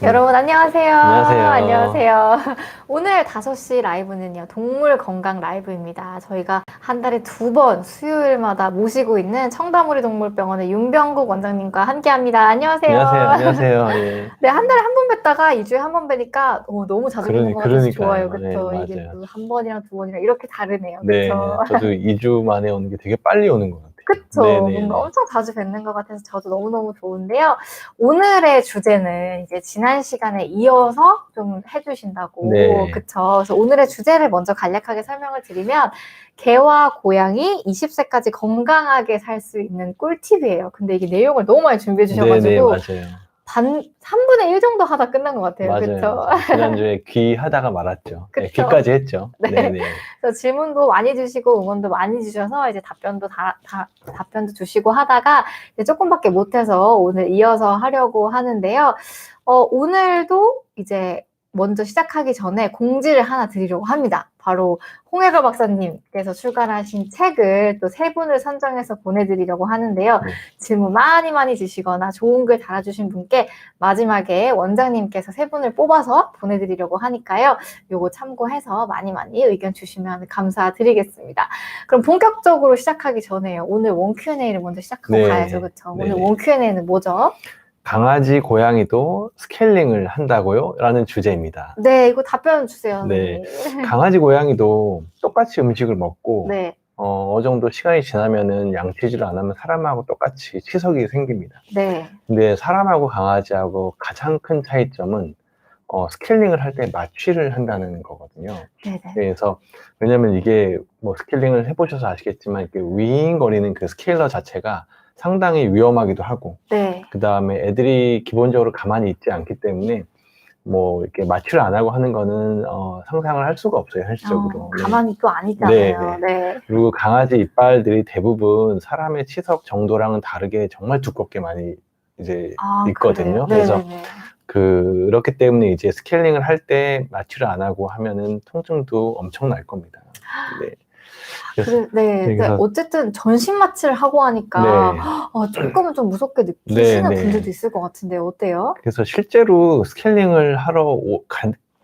여러분 안녕하세요. 안녕하세요. 안녕하세요. 오늘 5시 라이브는요, 동물 건강 라이브입니다. 저희가 한 달에 2번 수요일마다 모시고 있는 청담우리 동물병원의 윤병국 원장님과 함께 합니다. 안녕하세요. 안녕하세요. 안녕하세요. 예. 네, 한 달에 한 번 뵙다가 2주에 한 번 뵈니까 너무 자주 뵙는 것 같아서 좋아요. 그러니까요. 네, 그쵸? 이게 맞아요. 또 한 번이랑 2번이랑 이렇게 다르네요. 네, 그쵸? 저도 2주 만에 오는 게 되게 빨리 오는 것 같아요. 그쵸. 뭔가 네네네. 엄청 자주 뵙는 것 같아서 저도 너무너무 좋은데요. 오늘의 주제는 이제 지난 시간에 이어서 좀 해주신다고. 네. 그쵸. 그래서 오늘의 주제를 먼저 간략하게 설명을 드리면, 개와 고양이 20세까지 건강하게 살 수 있는 꿀팁이에요. 근데 이게 내용을 너무 많이 준비해 네네, 주셔가지고, 맞아요. 3분의 1 정도 하다 끝난 것 같아요. 맞아요. 그쵸? 맞아요. 지난주에 귀 하다가 말았죠. 네, 그쵸. 귀까지 했죠. 네. 네네. 그래서 질문도 많이 주시고 응원도 많이 주셔서 이제 답변도 주시고 하다가 이제 조금밖에 못해서 오늘 이어서 하려고 하는데요. 오늘도 이제 먼저 시작하기 전에 공지를 하나 드리려고 합니다. 바로 홍해걸 박사님께서 출간하신 책을 또 3분을 선정해서 보내드리려고 하는데요. 네. 질문 많이 주시거나 좋은 글 달아주신 분께 마지막에 원장님께서 3분을 뽑아서 보내드리려고 하니까요. 요거 참고해서 많이 의견 주시면 감사드리겠습니다. 그럼 본격적으로 시작하기 전에요. 오늘 원 Q&A를 먼저 시작하고 네. 가야죠. 그쵸? 오늘 네네. 원 Q&A는 뭐죠? 강아지, 고양이도 스케일링을 한다고요? 라는 주제입니다. 네, 이거 답변 주세요, 네. 선생님. 강아지, 고양이도 똑같이 음식을 먹고, 네, 어느 정도 시간이 지나면은 양치질을 안 하면 사람하고 똑같이 치석이 생깁니다. 네. 근데 사람하고 강아지하고 가장 큰 차이점은 스케일링을 할 때 마취를 한다는 거거든요. 네네. 그래서 왜냐면 이게 뭐 스케일링을 해보셔서 아시겠지만 이렇게 윙거리는 그 스케일러 자체가 상당히 위험하기도 하고, 네. 그 다음에 애들이 기본적으로 가만히 있지 않기 때문에 뭐 이렇게 마취를 안 하고 하는 거는 상상을 할 수가 없어요, 현실적으로. 네. 가만히 또 네, 아니잖아요. 네. 네. 그리고 강아지 이빨들이 대부분 사람의 치석 정도랑은 다르게 정말 두껍게 많이 이제 있거든요. 그래서 네네네. 그렇기 때문에 이제 스케일링을 할 때 마취를 안 하고 하면은 통증도 엄청 날 겁니다. 네. 그래서, 네. 그래서 어쨌든 전신 마취를 하고 하니까 네, 조금은 좀 무섭게 네, 느끼시는 네. 분들도 있을 것 같은데 어때요? 그래서 실제로 스케일링을 하러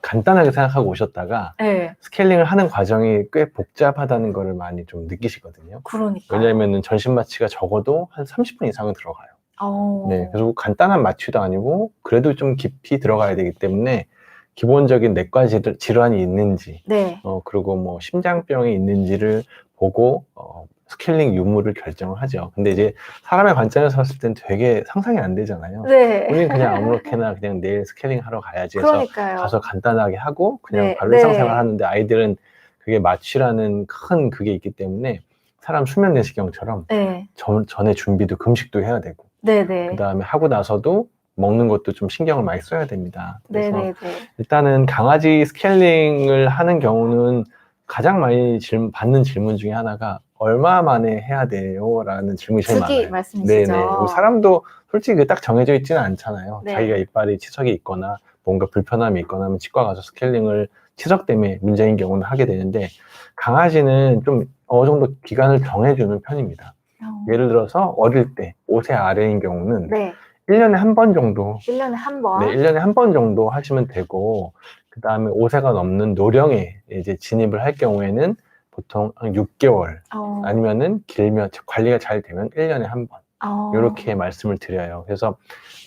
간단하게 생각하고 오셨다가 네. 스케일링을 하는 과정이 꽤 복잡하다는 거를 많이 좀 느끼시거든요. 그러니까요. 왜냐하면 전신 마취가 적어도 한 30분 이상은 들어가요. 네, 어. 그리고 간단한 마취도 아니고 그래도 좀 깊이 들어가야 되기 때문에 기본적인 내과 질환이 있는지, 네. 그리고 뭐 심장병이 있는지를 보고 스케일링 유무를 결정을 하죠. 근데 이제 사람의 관점에서 봤을 땐 되게 상상이 안 되잖아요. 네. 우리는 그냥 아무렇게나 그냥 내일 스케일링 하러 가야지 해서 그러니까요. 가서 간단하게 하고 그냥 네, 바로 네. 일상생활 하는데, 아이들은 그게 마취라는 큰 그게 있기 때문에 사람 수면 내시경처럼 네. 전에 준비도 금식도 해야 되고, 네네. 그 다음에 하고 나서도 먹는 것도 좀 신경을 많이 써야 됩니다. 그래서 네네네. 일단은 강아지 스케일링을 하는 경우는 가장 많이 받는 질문 중에 하나가 얼마 만에 해야 돼요? 라는 질문이 제일 주기 많아요. 말씀이시죠? 네네. 그리고 사람도 솔직히 딱 정해져 있지는 않잖아요. 네. 자기가 이빨이 치석이 있거나 뭔가 불편함이 있거나 하면 치과 가서 스케일링을 치석 때문에 문제인 경우는 하게 되는데, 강아지는 좀 어느 정도 기간을 정해주는 편입니다. 예를 들어서 어릴 때 5세 아래인 경우는 네. 1년에 한 번 정도, 1년에 한 번. 네, 1년에 한 번 정도 하시면 되고, 그 다음에 5세가 넘는 노령에 이제 진입을 할 경우에는 보통 한 6개월, 아니면은 길면 관리가 잘 되면 1년에 한 번, 이렇게 말씀을 드려요. 그래서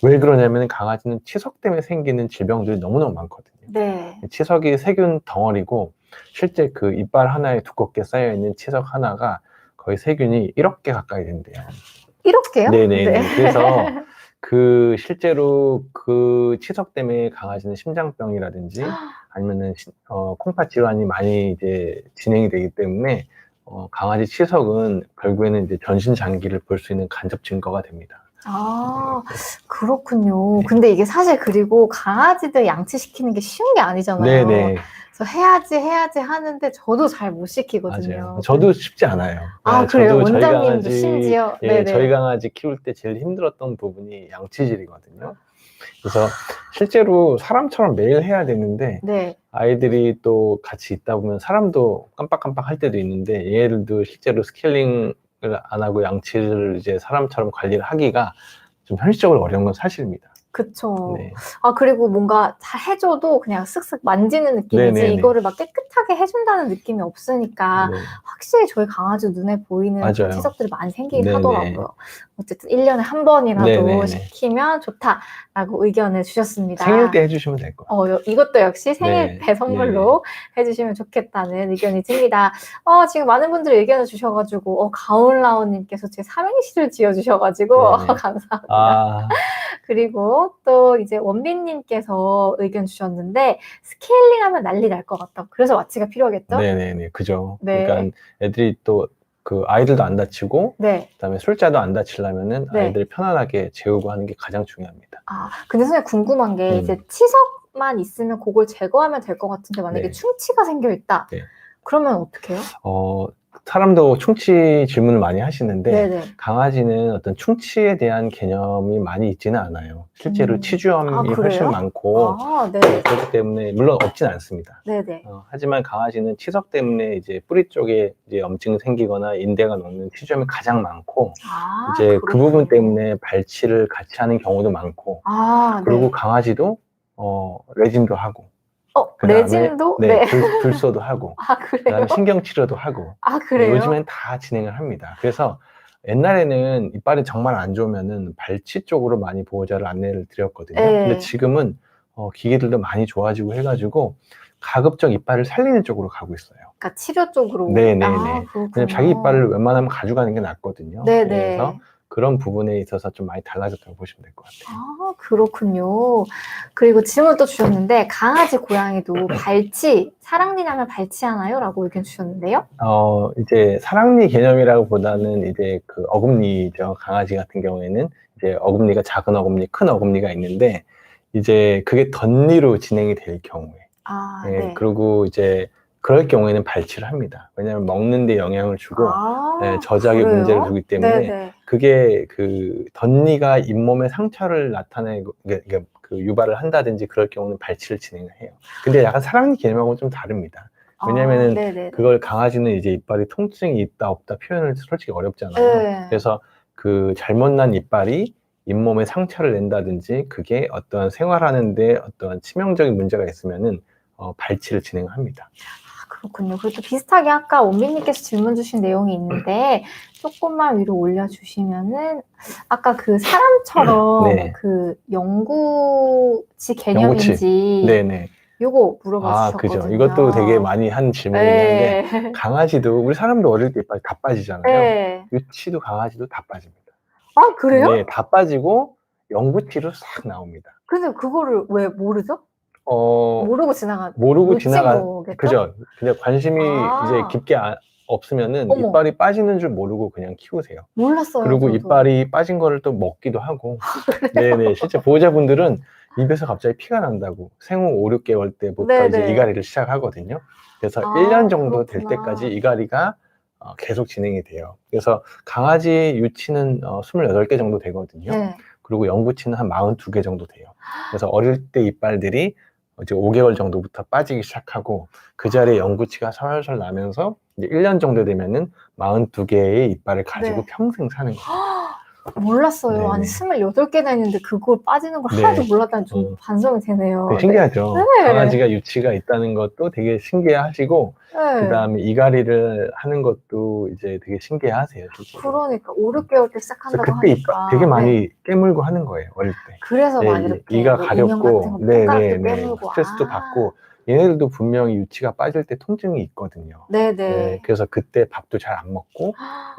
왜 그러냐면 강아지는 치석 때문에 생기는 질병들이 너무너무 많거든요. 네. 치석이 세균 덩어리고, 실제 그 이빨 하나에 두껍게 쌓여있는 치석 하나가 거의 세균이 1억 개 가까이 된대요. 1억 개요? 네네네. 네. 그래서 실제로 그 치석 때문에 강아지는 심장병이라든지 아니면은 콩팥 질환이 많이 이제 진행이 되기 때문에 강아지 치석은 결국에는 이제 전신 장기를 볼 수 있는 간접 증거가 됩니다. 그렇군요. 네. 근데 이게 사실 그리고 강아지들 양치시키는 게 쉬운 게 아니잖아요. 네네. 그래서 해야지 하는데 저도 잘 못 시키거든요. 맞아요. 저도 쉽지 않아요. 그래요? 저도 원장님도 심지어? 네네. 저희 강아지 키울 때 제일 힘들었던 부분이 양치질이거든요. 그래서 실제로 사람처럼 매일 해야 되는데, 네. 아이들이 또 같이 있다 보면 사람도 깜빡깜빡 할 때도 있는데, 얘들도 실제로 스케일링을 안 하고 양치를 이제 사람처럼 관리를 하기가 좀 현실적으로 어려운 건 사실입니다. 그쵸. 네. 아, 그리고 뭔가 잘 해줘도 그냥 쓱쓱 만지는 느낌이지, 네네네. 이거를 막 깨끗하게 해준다는 느낌이 없으니까, 네. 확실히 저희 강아지 눈에 보이는 그 맞아요. 치석들이 많이 생기긴 네네. 하더라고요. 어쨌든 1년에 한 번이라도 네네네. 시키면 좋다라고 의견을 주셨습니다. 생일 때 해주시면 될 것 같아요. 이것도 역시 생일 네. 때 선물로 해주시면 좋겠다는 의견이 듭니다. 지금 많은 분들이 의견을 주셔가지고, 가온라온님께서 제 삼행시를 지어주셔가지고, 네네. 감사합니다. 아, 그리고 또 이제 원빈님께서 의견 주셨는데, 스케일링하면 난리 날 것 같다고. 그래서 와치가 필요하겠죠? 네네네. 그죠. 네. 그러니까 애들이 또 그 아이들도 안 다치고, 네. 그다음에 술자도 안 다치려면은 네. 아이들 편안하게 재우고 하는 게 가장 중요합니다. 근데 선생님 궁금한 게, 이제 치석만 있으면 그걸 제거하면 될 것 같은데, 만약에 네. 충치가 생겨 있다. 네. 그러면 어떻게 해요? 사람도 충치 질문을 많이 하시는데, 네네. 강아지는 어떤 충치에 대한 개념이 많이 있지는 않아요. 실제로 치주염이 훨씬 그래요? 많고, 네. 그렇기 때문에, 물론 없진 않습니다. 네네. 하지만 강아지는 치석 때문에 이제 뿌리 쪽에 이제 염증이 생기거나 인대가 녹는 치주염이 가장 많고, 이제 그 부분 때문에 발치를 같이 하는 경우도 많고, 그리고 네. 강아지도, 레진도 하고, 그다음에 레진도? 네, 불소도 하고, 그래요? 그다음에 신경치료도 하고, 그래요? 요즘엔 다 진행을 합니다. 그래서 옛날에는 이빨이 정말 안 좋으면은 발치 쪽으로 많이 보호자를 안내를 드렸거든요. 네. 근데 지금은 기기들도 많이 좋아지고 해가지고 가급적 이빨을 살리는 쪽으로 가고 있어요. 그러니까 치료 쪽으로. 네네네. 그렇군요. 왜냐면 자기 이빨을 웬만하면 가져가는 게 낫거든요. 네네. 그래서 그런 부분에 있어서 좀 많이 달라졌다고 보시면 될 것 같아요. 그렇군요. 그리고 질문 또 주셨는데, 강아지, 고양이도 발치, 사랑니 나면 발치하나요? 라고 의견 주셨는데요. 이제 사랑니 개념이라고 보다는 이제 그 어금니죠. 강아지 같은 경우에는 이제 어금니가 작은 어금니, 큰 어금니가 있는데, 이제 그게 덧니로 진행이 될 경우에. 네. 그리고 이제 그럴 경우에는 발치를 합니다. 왜냐하면 먹는 데 영향을 주고, 저작에 그래요? 문제를 두기 때문에, 네네. 그게 그 덧니가 잇몸에 상처를 나타내고, 그 유발을 한다든지 그럴 경우는 발치를 진행을 해요. 근데 약간 사랑니 개념하고는 좀 다릅니다. 왜냐면은 네네네. 그걸 강아지는 이제 이빨이 통증이 있다 없다 표현을 솔직히 어렵잖아요. 네. 그래서 그 잘못 난 이빨이 잇몸에 상처를 낸다든지 그게 어떤 생활하는데 어떤 치명적인 문제가 있으면은 발치를 진행합니다. 그렇군요. 그리고 또 비슷하게 아까 원빈님께서 질문 주신 내용이 있는데, 조금만 위로 올려주시면은, 아까 그 사람처럼 네. 그 영구치 개념인지, 네네. 요거 물어봐 주셨거든요. 그죠. 이것도 되게 많이 한 질문이긴 한데, 강아지도, 우리 사람도 어릴 때 이빨이 다 빠지잖아요. 네. 유치도 강아지도 다 빠집니다. 그래요? 네, 다 빠지고 영구치로 싹 나옵니다. 근데 그거를 왜 모르죠? 모르고 놓친 거겠죠? 그죠. 근데 관심이 이제 깊게 없으면은 어머. 이빨이 빠지는 줄 모르고 그냥 키우세요. 몰랐어요. 그리고 저도. 이빨이 빠진 거를 또 먹기도 하고. 네네. 실제 보호자분들은 입에서 갑자기 피가 난다고. 생후 5, 6개월 때부터 이제 네네. 이갈이를 시작하거든요. 그래서 1년 정도 될 그렇구나. 때까지 이갈이가 계속 진행이 돼요. 그래서 강아지 유치는 28개 정도 되거든요. 네. 그리고 영구치는 한 42개 정도 돼요. 그래서 어릴 때 이빨들이 이제 5개월 정도부터 빠지기 시작하고 그 자리에 영구치가 설설 나면서 이제 1년 정도 되면은 42개의 이빨을 가지고 네. 평생 사는 거예요. 몰랐어요. 네네. 아니 28개나 있는데 그걸 빠지는 걸 네. 하나도 몰랐다니 좀 반성이 되네요. 되게 신기하죠. 네. 강아지가 유치가 있다는 것도 되게 신기해하시고 네. 그다음에 이갈이를 하는 것도 이제 되게 신기해하세요. 실제로. 그러니까 5, 6개월 때 그래서 시작한다고 그때 하니까. 되게 많이 네. 깨물고 하는 거예요. 어릴 때. 그래서 막 이렇게 이가 뭐 인형 같은 가렵고 거 손가락도 깨물고. 스트레스도 받고 얘네들도 분명히 유치가 빠질 때 통증이 있거든요. 네네. 그래서 그때 밥도 잘 안 먹고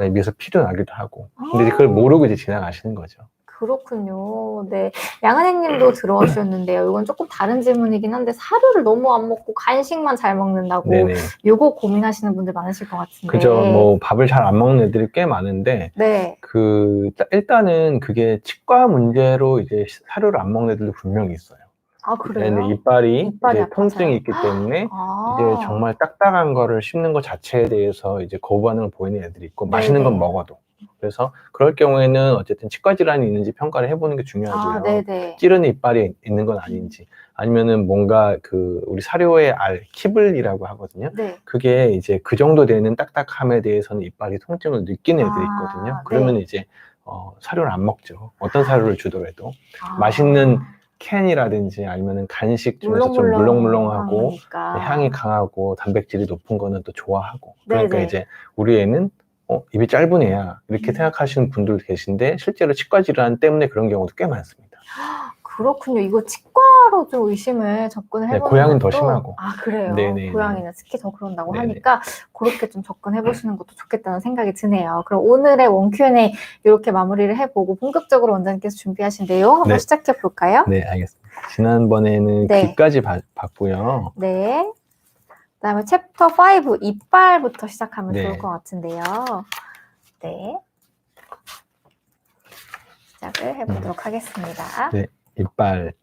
입에서 피도 나기도 하고 근데 그걸 모르고 이제 지나가시는 거죠. 그렇군요. 네. 양은혜님도 들어와 주셨는데요. 이건 조금 다른 질문이긴 한데, 사료를 너무 안 먹고 간식만 잘 먹는다고. 네네. 요거 고민하시는 분들 많으실 것 같은데. 그죠. 뭐 밥을 잘 안 먹는 애들이 꽤 많은데 네. 일단은 그게 치과 문제로 이제 사료를 안 먹는 애들도 분명히 있어요. 그래요? 이빨이 이제 아파서요? 통증이 있기 때문에 이제 정말 딱딱한 거를 씹는 것 자체에 대해서 이제 거부 반응을 보이는 애들이 있고 맛있는 건 먹어도. 그래서 그럴 경우에는 어쨌든 치과 질환이 있는지 평가를 해보는 게 중요하고요. 네네. 찌르는 이빨이 있는 건 아닌지 아니면은 뭔가 그 우리 사료의 키블이라고 하거든요. 네. 그게 이제 그 정도 되는 딱딱함에 대해서는 이빨이 통증을 느끼는 애들이 있거든요. 그러면 이제 사료를 안 먹죠. 어떤 사료를 주더라도. 아. 맛있는 캔이라든지 아니면 간식 중에서 좀 물렁물렁하고 하니까. 향이 강하고 단백질이 높은 거는 또 좋아하고. 그러니까 네네. 이제 우리 애는 입이 짧은 애야 이렇게 생각하시는 분들 계신데 실제로 치과 질환 때문에 그런 경우도 꽤 많습니다. 그렇군요. 이거 치과로 좀 의심을 접근을 해보는 고양이는 것도. 더 심하고. 아, 그래요? 네네네. 고양이는 특히 더 그런다고 네네. 하니까 그렇게 좀 접근해보시는 것도 좋겠다는 생각이 드네요. 그럼 오늘의 원큐앤에이 이렇게 마무리를 해보고 본격적으로 원장님께서 준비하신 내용 한번 네. 시작해볼까요? 네, 알겠습니다. 지난번에는 네. 귀까지 봤고요. 네. 그다음에 챕터 5 이빨부터 시작하면 네. 좋을 것 같은데요. 네. 시작을 해보도록 하겠습니다. 네, 이빨.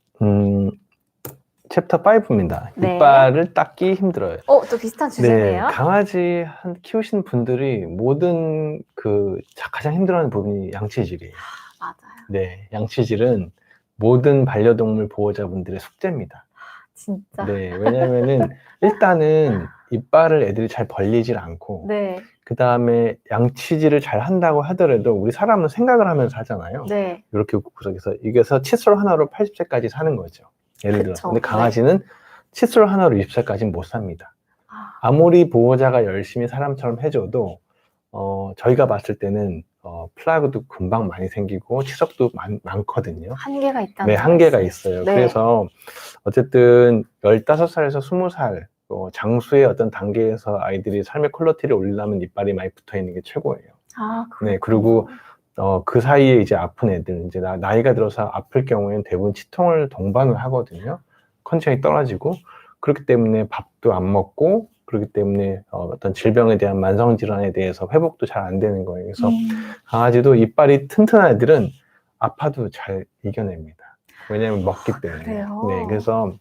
챕터 5입니다. 네. 이빨을 닦기 힘들어요. 또 비슷한 주제네요. 네, 강아지 키우시는 분들이 모든 가장 힘들어하는 부분이 양치질이에요. 맞아요. 네, 양치질은 모든 반려동물 보호자분들의 숙제입니다. 진짜. 네, 왜냐면은 일단은 이빨을 애들이 잘 벌리질 않고, 네. 그 다음에 양치질을 잘 한다고 하더라도 우리 사람은 생각을 하면서 하잖아요. 네. 이렇게 구석에서 이게서 칫솔 하나로 80세까지 사는 거죠. 예를 그쵸. 들어서. 근데 네. 강아지는 칫솔 하나로 20세까지는 못 삽니다. 아무리 보호자가 열심히 사람처럼 해줘도 저희가 봤을 때는 플라그도 금방 많이 생기고 치석도 많거든요. 한계가 있다는. 네, 한계가 있어요. 네. 그래서 어쨌든 15살에서 20살 장수의 어떤 단계에서 아이들이 삶의 퀄리티를 올리려면 이빨이 많이 붙어 있는 게 최고예요. 아, 그렇군요. 네, 그리고 그 사이에 이제 아픈 애들, 이제 나이가 들어서 아플 경우에는 대부분 치통을 동반을 하거든요. 컨디션이 떨어지고, 그렇기 때문에 밥도 안 먹고, 그렇기 때문에 어떤 질병에 대한 만성 질환에 대해서 회복도 잘 안 되는 거예요. 그래서 강아지도 이빨이 튼튼한 애들은 아파도 잘 이겨냅니다. 왜냐하면 먹기 때문에. 그래요? 네, 그래서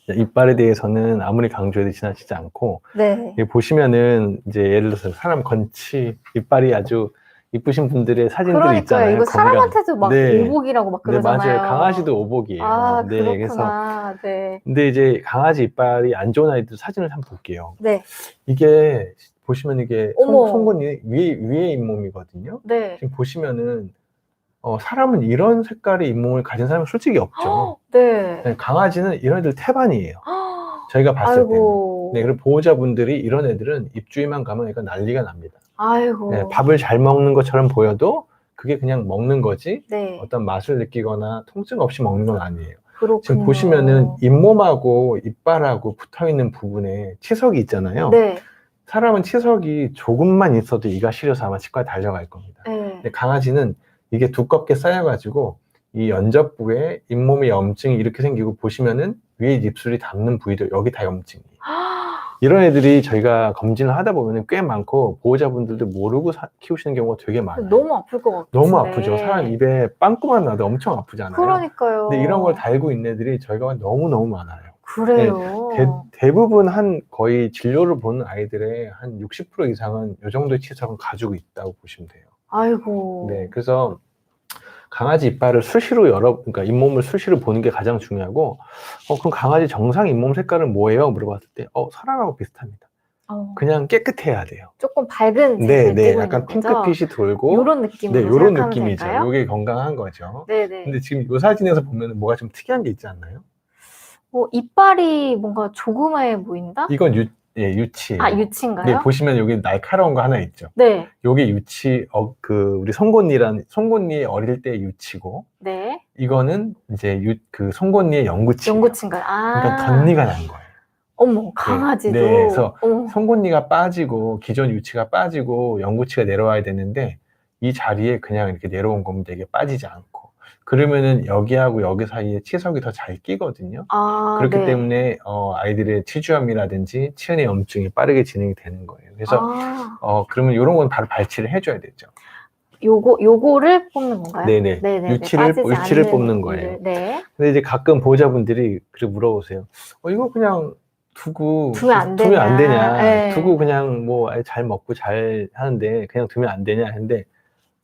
이빨에 대해서는 아무리 강조해도 지나치지 않고, 네. 보시면은 이제 예를 들어서 사람 건치 이빨이 아주 이쁘신 분들의 사진들 있잖아요. 이거 사람한테도 막 네. 오복이라고 막 네, 그러잖아요. 맞아요. 강아지도 오복이에요. 아, 네, 그렇구나. 네. 근데 이제 강아지 이빨이 안 좋은 아이들 사진을 한번 볼게요. 네. 이게 보시면 이게 어머. 송곳니 위에 잇몸이거든요. 네. 지금 보시면은 사람은 이런 색깔의 잇몸을 가진 사람은 솔직히 없죠. 네. 네, 강아지는 이런 애들 태반이에요. 저희가 봤을 때는. 네, 그리고 보호자분들이 이런 애들은 입주위만 가면 이거 난리가 납니다. 아이고. 네, 밥을 잘 먹는 것처럼 보여도 그게 그냥 먹는 거지 네. 어떤 맛을 느끼거나 통증 없이 먹는 건 아니에요. 그렇군요. 지금 보시면은 잇몸하고 이빨하고 붙어있는 부분에 치석이 있잖아요. 네. 사람은 치석이 조금만 있어도 이가 시려서 아마 치과에 달려갈 겁니다. 네. 근데 강아지는 이게 두껍게 쌓여가지고 이 연접부에 잇몸에 염증이 이렇게 생기고 보시면은 위에 입술이 닿는 부위들 여기 다 염증이에요. 이런 애들이 저희가 검진을 하다 보면 꽤 많고 보호자분들도 모르고 키우시는 경우가 되게 많아요. 너무 아플 것 같은데. 너무 아프죠. 사람 입에 빵꾸만 나도 엄청 아프잖아요. 그러니까요. 근데 이런 걸 달고 있는 애들이 저희가 너무너무 많아요. 그래요. 네, 대부분 거의 진료를 보는 아이들의 한 60% 이상은 이 정도의 치석은 가지고 있다고 보시면 돼요. 아이고. 네, 그래서 강아지 이빨을 수시로 그러니까 잇몸을 수시로 보는 게 가장 중요하고, 그럼 강아지 정상 잇몸 색깔은 뭐예요? 물어봤을 때, 사람하고 비슷합니다. 그냥 깨끗해야 돼요. 조금 밝은 색을 네, 띠고 있는 약간 거죠? 핑크빛이 돌고, 이런 느낌으로 네, 이런 생각하면 느낌이죠. 될까요? 이게 건강한 거죠. 네네. 근데 지금 이 사진에서 보면 뭐가 좀 특이한 게 있지 않나요? 이빨이 뭔가 조그마해 보인다? 이건 유치예요. 아, 유치인가요? 네, 보시면 여기 날카로운 거 하나 있죠. 네. 요게 유치, 우리 송곳니 어릴 때 유치고, 네. 이거는 이제 송곳니의 영구치. 영구치인가요? 그러니까 덧니가 난 거예요. 어머, 강아지도. 네, 그래서 어머. 송곳니가 빠지고 기존 유치가 빠지고 영구치가 내려와야 되는데 이 자리에 그냥 이렇게 내려온 거면 되게 빠지지 않고 그러면은 여기하고 여기 사이에 치석이 더 잘 끼거든요. 그렇기 네. 때문에 아이들의 치주염이라든지 치은의 염증이 빠르게 진행이 되는 거예요. 그래서 그러면 이런 건 바로 발치를 해줘야 되죠. 요거를 뽑는 건가요? 네네. 네네. 유치를 뽑는 거예요. 네. 근데 이제 가끔 보호자분들이 물어보세요. 이거 그냥 두면 안 되냐. 네. 두고 그냥 뭐 잘 먹고 잘 하는데 그냥 두면 안 되냐 했는데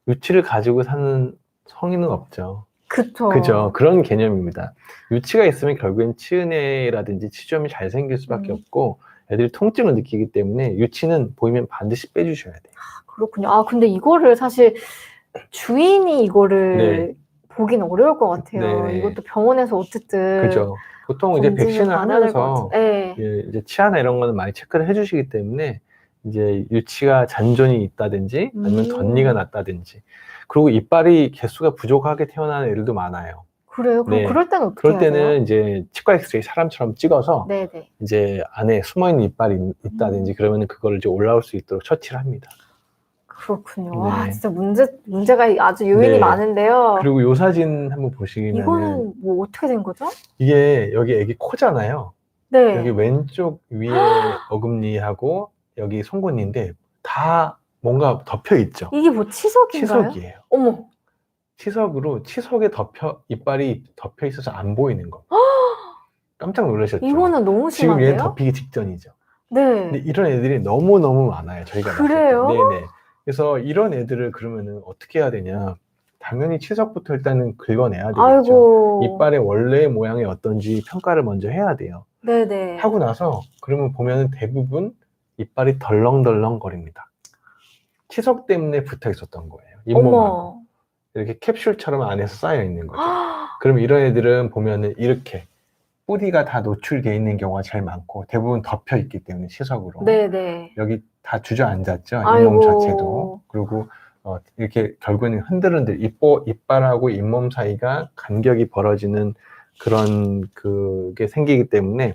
유치를 가지고 사는 성인은 없죠. 그죠. 그런 개념입니다. 유치가 있으면 결국엔 치은해라든지 치주염이 잘 생길 수밖에 없고 애들이 통증을 느끼기 때문에 유치는 보이면 반드시 빼주셔야 돼요. 그렇군요. 근데 이거를 사실 주인이 이거를 네. 보긴 어려울 것 같아요. 네. 이것도 병원에서 어쨌든 그죠. 보통 이제 검진을 백신을 받아야 될 것 하면서 같아요. 네. 예, 이제 치아나 이런 거는 많이 체크를 해주시기 때문에 이제 유치가 잔존이 있다든지 아니면 덧니가 났다든지 그리고 이빨이 개수가 부족하게 태어나는 애들도 많아요. 그래요? 그럼 네. 그럴 때는 어떻게 그럴 해야 돼요? 때는 이제 치과 엑스레이 사람처럼 찍어서 네네. 이제 안에 숨어있는 이빨이 있다든지 그러면 그거를 이제 올라올 수 있도록 처치를 합니다. 그렇군요. 네. 와, 진짜 문제가 아주 요인이 네. 많은데요. 그리고 요 사진 한번 보시면은 이거는 뭐 어떻게 된 거죠? 이게 여기 애기 코잖아요. 네. 여기 왼쪽 위에 어금니하고 여기 송곳니인데 다 뭔가 덮여 있죠. 이게 뭐 치석인가요? 치석이에요. 어머. 치석으로 치석에 이빨이 덮여 있어서 안 보이는 거. 깜짝 놀라셨죠? 이거는 너무 지금 얘는 심한데요? 덮이기 직전이죠. 네. 근데 이런 애들이 너무너무 많아요. 저희가 봤을 때. 그래요? 네네. 그래서 이런 애들을 그러면은 어떻게 해야 되냐. 당연히 치석부터 일단은 긁어내야 되겠죠. 아이고. 이빨의 원래 모양이 어떤지 평가를 먼저 해야 돼요. 네네. 하고 나서 그러면 보면은 대부분 이빨이 덜렁덜렁 거립니다. 치석 때문에 붙어 있었던 거예요. 잇몸하고. 어머. 이렇게 캡슐처럼 안에서 쌓여 있는 거죠. 그럼 이런 애들은 보면은 이렇게 뿌리가 다 노출되어 있는 경우가 제일 많고 대부분 덮여 있기 때문에 치석으로. 네네. 여기 다 주저앉았죠. 아이고. 잇몸 자체도. 그리고 이렇게 결국에는 흔들흔들 이빨하고 잇몸 사이가 간격이 벌어지는 그런 그게 생기기 때문에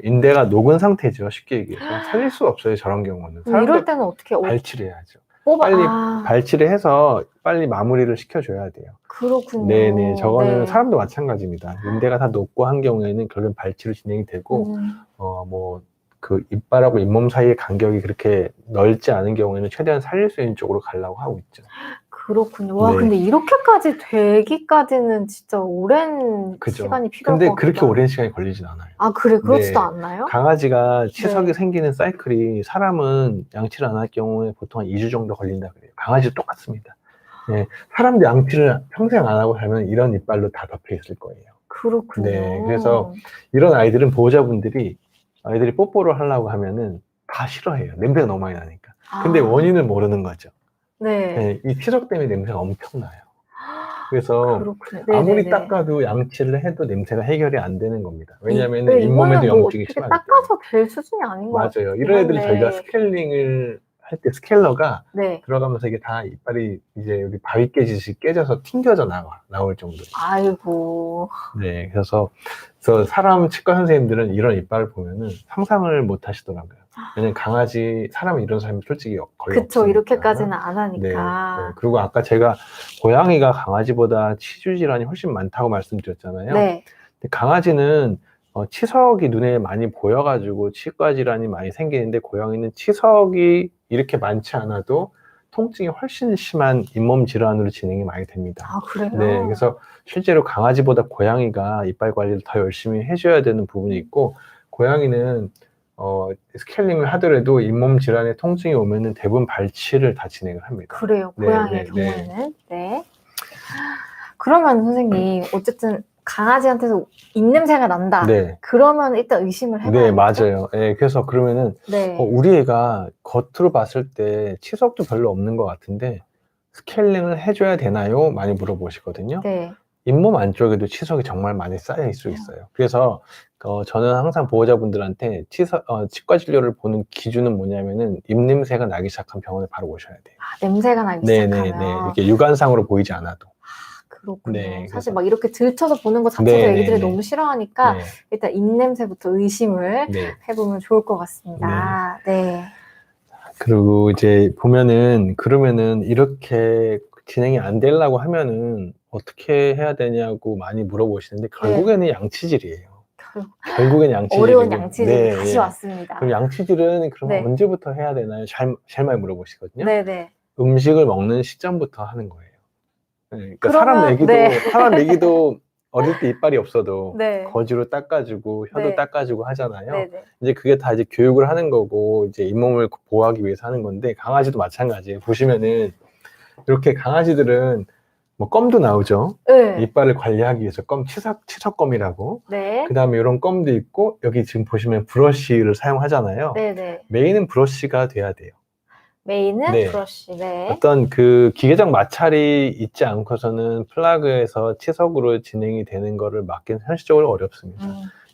인대가 녹은 상태죠. 쉽게 얘기해서 살릴 수 없어요. 저런 경우는. 이럴 때는 어떻게 발치를 해야죠. 뽑아? 빨리 발치를 해서 빨리 마무리를 시켜줘야 돼요. 그렇군요. 네네. 저거는 네. 사람도 마찬가지입니다. 인대가 다 녹고 한 경우에는 결국엔 발치로 진행이 되고 그 이빨하고 잇몸 사이의 간격이 그렇게 넓지 않은 경우에는 최대한 살릴 수 있는 쪽으로 가려고 하고 있죠. 그렇군요. 와, 네. 근데 이렇게까지 되기까지는 진짜 오랜 그죠. 시간이 필요할 것 근데 같아요. 그렇게 오랜 시간이 걸리진 않아요. 아, 그래? 그렇지도 네. 않나요? 강아지가 치석이 네. 생기는 사이클이 사람은 양치를 안 할 경우에 보통 한 2주 정도 걸린다 그래요. 강아지도 똑같습니다. 네. 사람도 양치를 평생 안 하고 살면 이런 이빨로 다 덮여 있을 거예요. 그렇군요. 네. 그래서 이런 아이들은 보호자분들이 아이들이 뽀뽀를 하려고 하면은 다 싫어해요. 냄새가 너무 많이 나니까. 근데 원인을 모르는 거죠. 네. 네, 이 치석 때문에 냄새가 엄청 나요. 그래서 그렇군요. 아무리 네네네. 닦아도 양치를 해도 냄새가 해결이 안 되는 겁니다. 왜냐하면 네, 잇몸에도 이거는 뭐 염증이 어떻게 심하니까. 닦아서 될 수준이 아닌 것 같아요. 맞아요. 이런 애들은 저희가 스케일링을 할 때 스케일러가 네. 들어가면서 이게 다 이빨이 이제 여기 바위 깨지듯이 깨져서 튕겨져 나올 정도예요. 아이고. 네, 그래서 사람 치과 선생님들은 이런 이빨을 보면은 상상을 못 하시더라고요. 왜냐면 강아지, 사람은 이런 사람이 솔직히 거의 그쵸, 없으니까. 이렇게까지는 안 네, 하니까. 네. 그리고 아까 제가 고양이가 강아지보다 치주 질환이 훨씬 많다고 말씀드렸잖아요. 네. 근데 강아지는 치석이 눈에 많이 보여가지고 치과 질환이 많이 생기는데 고양이는 치석이 이렇게 많지 않아도 통증이 훨씬 심한 잇몸 질환으로 진행이 많이 됩니다. 아, 그래요? 네, 그래서 실제로 강아지보다 고양이가 이빨 관리를 더 열심히 해줘야 되는 부분이 있고 고양이는 스케일링을 하더라도 잇몸 질환에 통증이 오면은 대부분 발치를 다 진행을 합니다. 그래요, 네, 고양이의 네, 경우에는. 네. 그러면 선생님, 어쨌든 강아지한테서 입냄새가 난다. 네. 그러면 일단 의심을 해봐야겠죠? 네, 맞아요. 네, 그래서 그러면은 네. 우리 애가 겉으로 봤을 때 치석도 별로 없는 것 같은데 스케일링을 해줘야 되나요? 많이 물어보시거든요. 네. 잇몸 안쪽에도 치석이 정말 많이 쌓여 있을 수 있어요. 그래서 저는 항상 보호자분들한테 치과 진료를 보는 기준은 뭐냐면은 입냄새가 나기 시작한 병원에 바로 오셔야 돼요. 아, 냄새가 나기 네네네. 시작하면. 이렇게 육안상으로 보이지 않아도. 그렇군요. 네, 사실 그래서- 막 이렇게 들쳐서 보는 것 자체도 네네네. 애기들이 너무 싫어하니까 네, 일단 입냄새부터 의심을 네. 해보면 좋을 것 같습니다. 네. 그리고 이제 보면은 그러면은 이렇게 진행이 안 되려고 하면은 어떻게 해야 되냐고 많이 물어보시는데 결국에는 양치질이에요. 결국엔 양치질. 어려운 양치질이 네, 다시 네. 왔습니다. 그럼 양치질은 그러면 네. 언제부터 해야 되나요? 제일 많이 물어보시거든요. 네네. 음식을 먹는 시점부터 하는 거예요. 네, 그러니까 그러면- 사람 애기도 어릴 때 이빨이 없어도 네. 거즈로 닦아주고 혀도 네. 닦아주고 하잖아요. 네네. 이제 그게 다 이제 교육을 하는 거고 이제 잇몸을 보호하기 위해서 하는 건데 강아지도 마찬가지예요. 보시면은 이렇게 강아지들은 뭐 껌도 나오죠. 네. 이빨을 관리하기 위해서 치석껌이라고. 네. 그 다음에 이런 껌도 있고 여기 지금 보시면 브러쉬를 사용하잖아요. 네네. 메인은 브러쉬가 돼야 돼요. 메인은 네. 브러쉬. 네. 어떤 그 기계적 마찰이 있지 않고서는 플러그에서 치석으로 진행이 되는 거를 막기는 현실적으로 어렵습니다.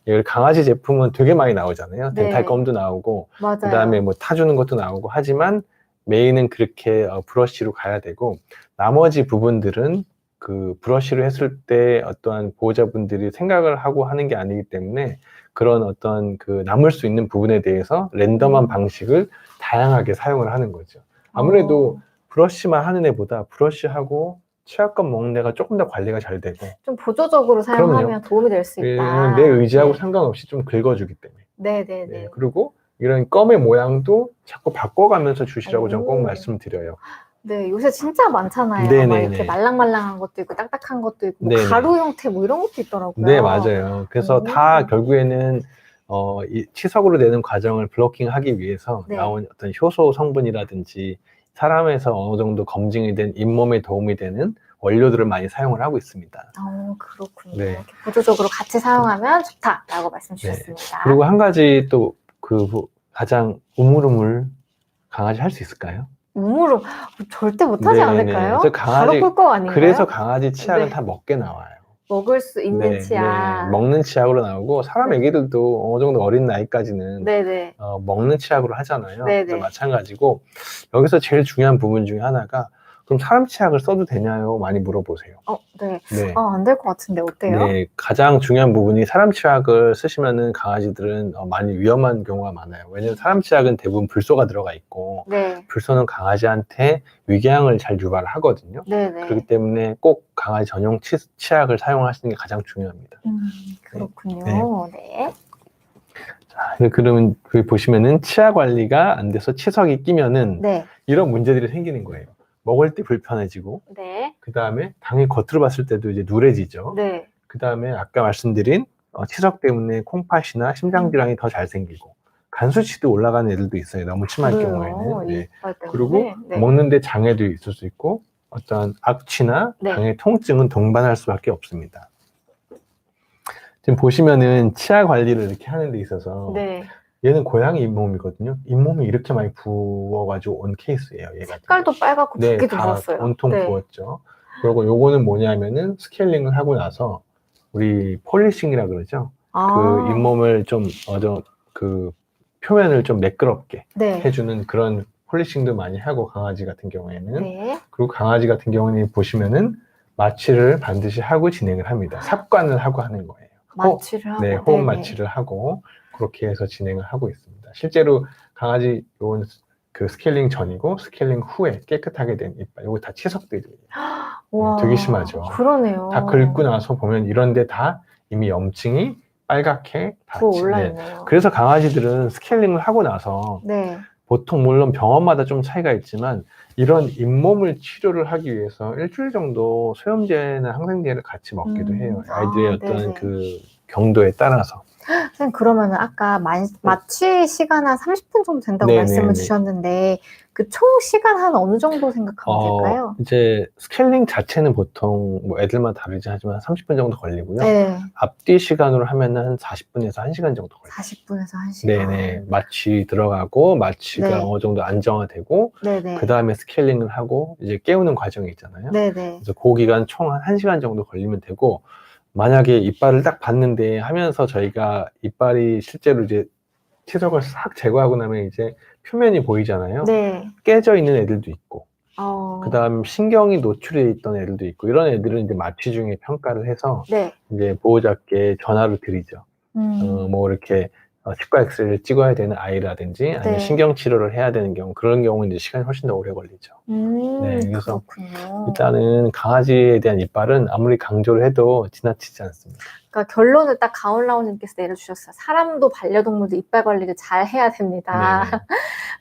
이 강아지 제품은 되게 많이 나오잖아요. 네. 덴탈검도 나오고, 맞아요. 그 다음에 뭐 타주는 것도 나오고 하지만 메인은 그렇게 브러쉬로 가야 되고, 나머지 부분들은 그 브러쉬로 했을 때 어떠한 보호자분들이 생각을 하고 하는 게 아니기 때문에 그런 어떤 그 남을 수 있는 부분에 대해서 랜덤한 방식을 다양하게 사용을 하는 거죠. 아무래도 브러쉬만 하는 애보다 브러쉬하고 치약감 먹는 애가 조금 더 관리가 잘 되고, 좀 보조적으로 사용하면 그럼요. 도움이 될 수 있다. 왜냐면 내 의지하고 네. 상관없이 좀 긁어주기 때문에. 네네네. 네, 그리고 이런 껌의 모양도 자꾸 바꿔가면서 주시라고 저는 꼭 말씀드려요. 네, 요새 진짜 많잖아요. 네네네. 막 이렇게 말랑말랑한 것도 있고 딱딱한 것도 있고 뭐 네네. 가루 형태 뭐 이런 것도 있더라고요. 네, 맞아요. 그래서 다 결국에는 이 치석으로 되는 과정을 블로킹하기 위해서 네. 나온 어떤 효소 성분이라든지 사람에서 어느 정도 검증이 된 잇몸에 도움이 되는 원료들을 많이 사용을 하고 있습니다. 그렇군요. 네. 이렇게 보조적으로 같이 사용하면 좋다라고 말씀 주셨습니다. 네. 그리고 한 가지 또 그 가장 우물우물 강아지 할 수 있을까요? 우물은 절대 못하지 않을까요? 그래서 강아지, 바로 꿀꺽 아닌가요? 그래서 강아지 치약은 네. 다 먹게 나와요. 먹을 수 있는 치약. 먹는 치약으로 나오고 사람 네. 애기들도 어느 정도 어린 나이까지는 네네. 먹는 치약으로 하잖아요. 네네. 그래서 마찬가지고 여기서 제일 중요한 부분 중에 하나가 그럼 사람 치약을 써도 되냐요? 많이 물어보세요. 네. 네. 안 될 것 같은데 어때요? 네, 가장 중요한 부분이 사람 치약을 쓰시면은 강아지들은 많이 위험한 경우가 많아요. 왜냐면 사람 치약은 대부분 불소가 들어가 있고, 네. 불소는 강아지한테 위궤양을 잘 유발을 하거든요. 네네. 그렇기 때문에 꼭 강아지 전용 치약을 사용하시는 게 가장 중요합니다. 그렇군요. 네. 자, 그러면 보시면은 치아 관리가 안 돼서 치석이 끼면은 네. 이런 문제들이 생기는 거예요. 먹을 때 불편해지고, 네. 그 다음에 당연히 겉으로 봤을 때도 이제 누래지죠. 네. 그 다음에 아까 말씀드린 치석 때문에 콩팥이나 심장질환이 더 잘 생기고 간수치도 올라가는 애들도 있어요. 너무 심할 경우에는. 네. 그리고 네. 먹는데 장애도 있을 수 있고 어떤 악취나 네. 당의 통증은 동반할 수밖에 없습니다. 지금 보시면은 치아 관리를 이렇게 하는 데 있어서 네. 얘는 고양이 잇몸이거든요. 잇몸이 이렇게 많이 부어가지고 온 케이스예요. 얘가 색깔도 빨갛고 네, 붓기도 다 부었어요. 온통 네. 부었죠. 그리고 요거는 뭐냐면은 스케일링을 하고 나서 우리 폴리싱이라 그러죠. 그 잇몸을 좀 그 표면을 좀 매끄럽게 네. 해주는 그런 폴리싱도 많이 하고 강아지 같은 경우에는 네. 그리고 강아지 같은 경우는 보시면은 마취를 반드시 하고 진행을 합니다. 삽관을 하고 하는 거예요. 마취를 하고. 네, 호흡 마취를 하고 그렇게 해서 진행을 하고 있습니다. 실제로 강아지 요건 그 스케일링 전이고 스케일링 후에 깨끗하게 된 이빨 이거 다 치석들이에요. 와, 되게 심하죠. 그러네요. 다 긁고 나서 보면 이런데 다 이미 염증이 빨갛게 다 올라있네요. 그래서 강아지들은 스케일링을 하고 나서 네. 보통 물론 병원마다 좀 차이가 있지만 이런 잇몸을 치료를 하기 위해서 일주일 정도 소염제나 항생제를 같이 먹기도 해요. 아이들의 어떤 네네. 그 경도에 따라서. 선생님, 그러면은 아까 마취 시간 한 30분 정도 된다고 말씀을 주셨는데 그 총 시간 한 어느 정도 생각하면 될까요? 이제 스케일링 자체는 보통 뭐 애들마다 다르지 하지만 30분 정도 걸리고요. 네. 앞뒤 시간으로 하면은 한 40분에서 1시간 정도 걸려요. 40분에서 1시간. 네네. 마취 들어가고 마취가 네. 어느 정도 안정화되고 네네. 그 다음에 스케일링을 하고 이제 깨우는 과정이 있잖아요. 네네. 그래서 그 기간 총 한 1시간 정도 걸리면 되고 만약에 이빨을 딱 봤는데 하면서 저희가 이빨이 실제로 이제 치석을 싹 제거하고 나면 이제 표면이 보이잖아요. 네. 깨져 있는 애들도 있고, 그 어. 다음 신경이 노출돼 있던 애들도 있고, 이런 애들은 이제 마취 중에 평가를 해서 네. 이제 보호자께 전화를 드리죠. 뭐 이렇게 치과 엑스레이를 찍어야 되는 아이라든지 아니면 네. 신경 치료를 해야 되는 경우 그런 경우는 이제 시간이 훨씬 더 오래 걸리죠. 네, 그래서 그렇군요. 일단은 강아지에 대한 이빨은 아무리 강조를 해도 지나치지 않습니다. 그러니까 결론을 딱 가온라운님께서 내려주셨어요. 사람도 반려동물도 이빨 관리를 잘 해야 됩니다.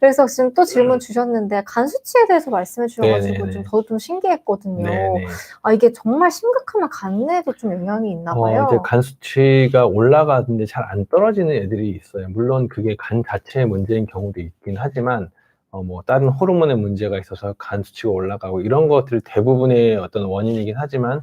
그래서 지금 또 질문 주셨는데 간수치에 대해서 말씀해 주셔가지고 저도 좀 신기했거든요. 네네. 이게 정말 심각하면 간에도 좀 영향이 있나 봐요. 이제 간 수치가 올라가는데 잘 안 떨어지는 애들이 있어요. 물론 그게 간 자체의 문제인 경우도 있긴 하지만 뭐 다른 호르몬의 문제가 있어서 간 수치가 올라가고 이런 것들 대부분의 어떤 원인이긴 하지만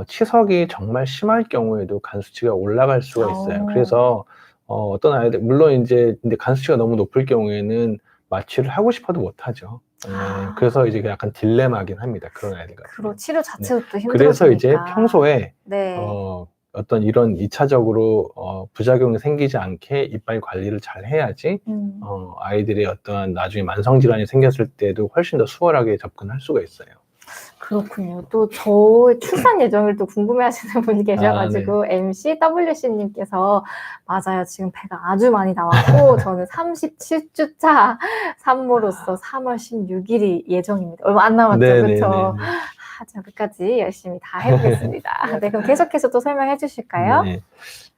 치석이 정말 심할 경우에도 간 수치가 올라갈 수가 있어요. 그래서 어떤 아이들 물론 이제 근데 간 수치가 너무 높을 경우에는 마취를 하고 싶어도 못하죠. 그래서 이제 약간 딜레마긴 합니다. 그런 아이들 같은 그리고 경우는. 치료 자체도 또 힘들으니까. 그래서 이제 평소에 네. 어떤 이런 2차적으로 부작용이 생기지 않게 이빨 관리를 잘 해야지 아이들의 어떠한 나중에 만성질환이 생겼을 때도 훨씬 더 수월하게 접근할 수가 있어요. 그렇군요. 또 저의 출산 예정을 또 궁금해하시는 분이 계셔가지고 MCWC님께서 맞아요. 지금 배가 아주 많이 나왔고 저는 37주차 산모로서 3월 16일이 예정입니다. 얼마 안 남았죠, 그렇죠? 자, 끝까지 열심히 다 해보겠습니다. 네, 그럼 계속해서 또 설명해 주실까요? 네.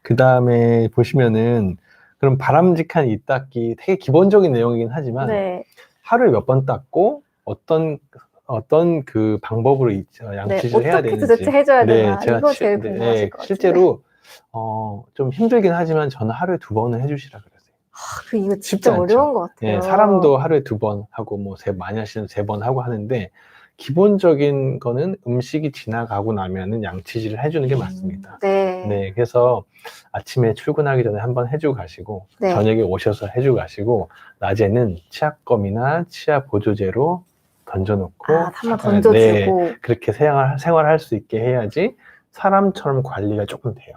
그 다음에 보시면은 그럼 바람직한 이 닦기 되게 기본적인 내용이긴 하지만 네. 하루에 몇 번 닦고 어떤 그 방법으로 양치질을 해야 되는지 어떻게 도대체 해줘야 되나 제가 이거 제일 궁금하실 것 같아요. 실제로 좀 힘들긴 하지만 저는 하루에 2번은 해주시라 그랬어요. 이거 진짜 어려운 것 같아요. 네, 사람도 하루에 2번 하고 뭐 많이 하시는 3번 하고 하는데 기본적인 거는 음식이 지나가고 나면은 양치질을 해주는 게 맞습니다. 네, 그래서 아침에 출근하기 전에 한번 해주고 가시고 저녁에 오셔서 해주고 가시고 낮에는 치약껌이나 치아 보조제로 던져놓고 한번 던져주고 그렇게 생활할 수 있게 해야지 사람처럼 관리가 조금 돼요.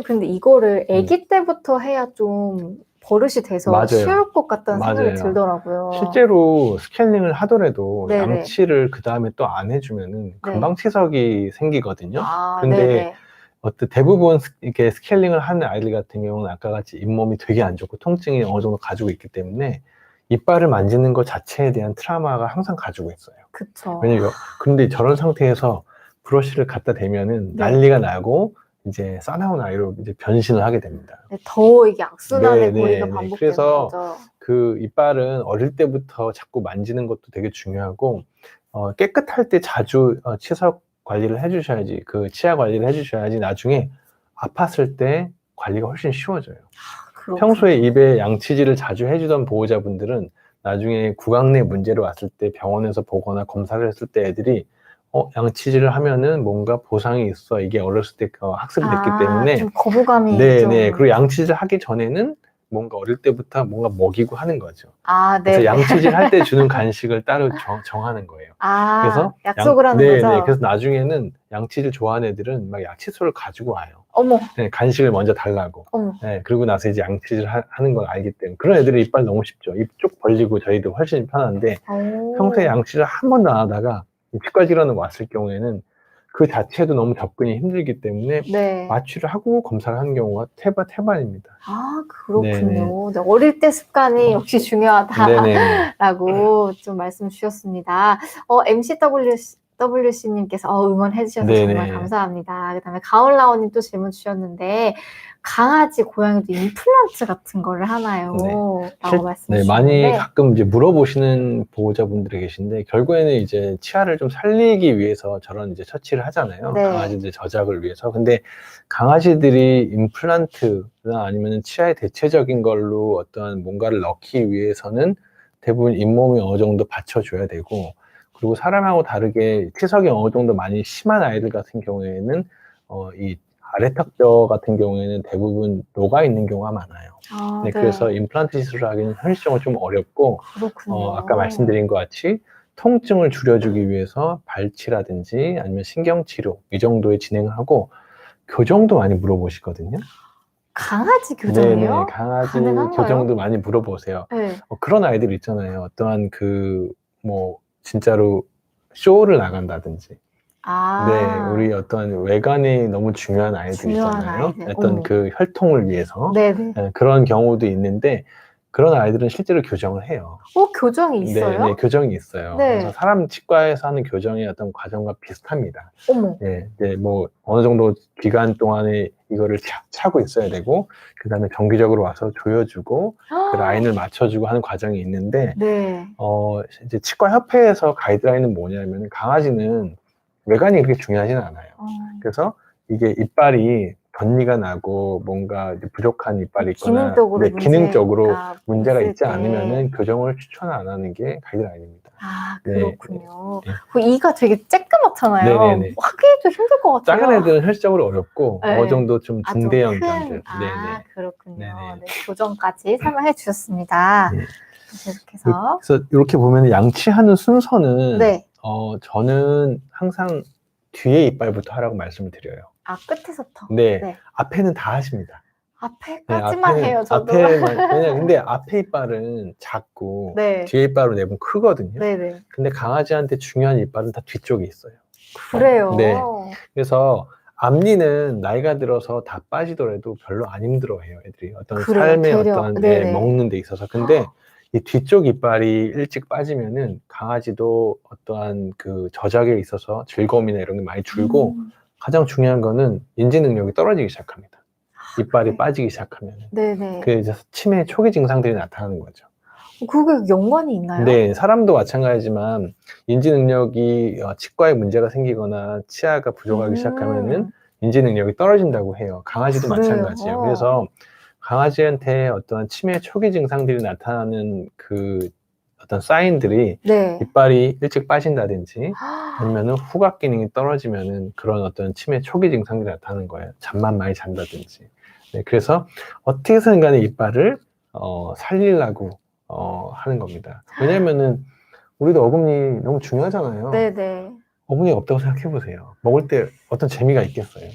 근데 이거를 아기 때부터 해야 좀 버릇이 돼서 맞아요. 쉬울 것 같다는 생각이 들더라고요. 실제로 스케일링을 하더라도 양치를 그 다음에 또 안 해주면은 금방 치석이 생기거든요. 근데 대부분 이렇게 스케일링을 하는 아이들 같은 경우는 아까 같이 잇몸이 되게 안 좋고 통증이 어느 정도 가지고 있기 때문에 이빨을 만지는 것 자체에 대한 트라우마가 항상 가지고 있어요. 그쵸. 왜냐면 근데 저런 상태에서 브러쉬를 갖다 대면은 난리가 나고 이제 싸나운 아이로 이제 변신을 하게 됩니다. 더 이게 악순환의 고리가 반복되는 그래서 거죠. 그 이빨은 어릴 때부터 자꾸 만지는 것도 되게 중요하고 깨끗할 때 자주 치석 관리를 해주셔야지 그 치아 관리를 해주셔야지 나중에 아팠을 때 관리가 훨씬 쉬워져요. 평소에 입에 양치질을 자주 해주던 보호자분들은 나중에 구강 내 문제로 왔을 때 병원에서 보거나 검사를 했을 때 애들이 양치질을 하면은 뭔가 보상이 있어. 이게 어렸을 때 학습이 됐기 때문에. 좀 거부감이 그리고 양치질 하기 전에는 뭔가 어릴 때부터 뭔가 먹이고 하는 거죠. 네. 그래서 양치질 할 때 주는 간식을 따로 정하는 거예요. 그래서 약속을 하는 거죠? 그래서 나중에는 양치질 좋아하는 애들은 막 야칫솔을 가지고 와요. 어머. 간식을 먼저 달라고. 그리고 나서 이제 양치질 하는 걸 알기 때문에. 그런 애들이 이빨 너무 쉽죠. 입 쭉 벌리고 저희도 훨씬 편한데 평소에 양치질 한 번도 안 하다가 치과 질환이 왔을 경우에는 그 자체도 너무 접근이 힘들기 때문에 마취를 하고 검사를 하는 경우가 태반입니다. 그렇군요. 어릴 때 습관이 역시 중요하다라고 좀 말씀 주셨습니다. MCWC님께서 응원해 주셔서 정말 감사합니다. 그 다음에 가을라오님 또 질문 주셨는데 강아지, 고양이도 임플란트 같은 거를 하나요? 라고 말씀 주셨는데 많이 가끔 이제 물어보시는 보호자분들이 계신데 결국에는 이제 치아를 좀 살리기 위해서 저런 이제 처치를 하잖아요. 강아지들 저작을 위해서. 근데 강아지들이 임플란트나 아니면 치아에 대체적인 걸로 어떤 뭔가를 넣기 위해서는 대부분 잇몸이 어느 정도 받쳐줘야 되고 그리고 사람하고 다르게 치석이 어느 정도 많이 심한 아이들 같은 경우에는 이 아래턱뼈 같은 경우에는 대부분 녹아 있는 경우가 많아요. 그래서 임플란트 시술을 하기는 현실적으로 좀 어렵고 아까 말씀드린 것 같이 통증을 줄여주기 위해서 발치라든지 아니면 신경치료 이 정도의 진행을 하고 교정도 많이 물어보시거든요. 강아지 교정이요? 강아지 교정도 많이 물어보세요. 그런 아이들 있잖아요. 어떠한 뭐 진짜로 쇼를 나간다든지 우리 어떤 외관이 너무 중요한 아이들 있잖아요. 어떤 그 혈통을 위해서 그런 경우도 있는데 그런 아이들은 실제로 교정을 해요. 교정이 있어요? 교정이 있어요. 그래서 사람 치과에서 하는 교정의 어떤 과정과 비슷합니다. 뭐 어느 정도 기간 동안에 이거를 차고 있어야 되고 그 다음에 정기적으로 와서 조여주고 그 라인을 맞춰주고 하는 과정이 있는데 이제 치과 협회에서 가이드라인은 뭐냐면 강아지는 외관이 그렇게 중요하지는 않아요. 그래서 이게 이빨이 변리가 나고 뭔가 이제 부족한 이빨이 있거나 기능적으로 문제가 있지 않으면은 교정을 추천 안 하는 게 가이드라인입니다. 그렇군요. 이가 되게 쬐끄맣잖아요. 하기도 힘들 것 같아요. 작은 애들은 현실적으로 어렵고 어느 정도 좀 중대형 병들. 그렇군요. 교정까지 설명해 주셨습니다. 계속해서. 그래서 이렇게 보면 양치하는 순서는 네. 저는 항상 뒤에 이빨부터 하라고 말씀을 드려요. 아, 끝에서부터. 네. 네. 앞에는 다 하십니다. 앞에까지만 해요, 저도. 근데 앞에 이빨은 작고 네. 뒤에 이빨은 내보면 크거든요. 네네. 근데 강아지한테 중요한 이빨은 다 뒤쪽에 있어요. 그래요. 네. 그래서 앞니는 나이가 들어서 다 빠지더라도 별로 안 힘들어해요, 애들이. 어떤 그래요, 삶의 되려. 어떤 네네. 먹는 데 있어서. 근데 이 뒤쪽 이빨이 일찍 빠지면은 강아지도 어떠한 그 저작에 있어서 즐거움이나 이런 게 많이 줄고 가장 중요한 거는 인지 능력이 떨어지기 시작합니다. 이빨이 그래. 빠지기 시작하면. 네네. 그래서 치매 초기 증상들이 나타나는 거죠. 그게 연관이 있나요? 네, 사람도 마찬가지지만 인지 능력이 치과에 문제가 생기거나 치아가 부족하기 시작하면은 인지 능력이 떨어진다고 해요. 강아지도 그래요? 마찬가지예요. 그래서 강아지한테 어떤 치매 초기 증상들이 나타나는 그 어떤 사인들이 네. 이빨이 일찍 빠진다든지 아니면은 후각 기능이 떨어지면은 그런 어떤 치매 초기 증상들이 나타나는 거예요. 잠만 많이 잔다든지. 네, 그래서 어떻게 해서든 간에 이빨을 살리려고 하는 겁니다. 왜냐면은 우리도 어금니 너무 중요하잖아요. 네네. 어금니 없다고 생각해 보세요. 먹을 때 어떤 재미가 있겠어요.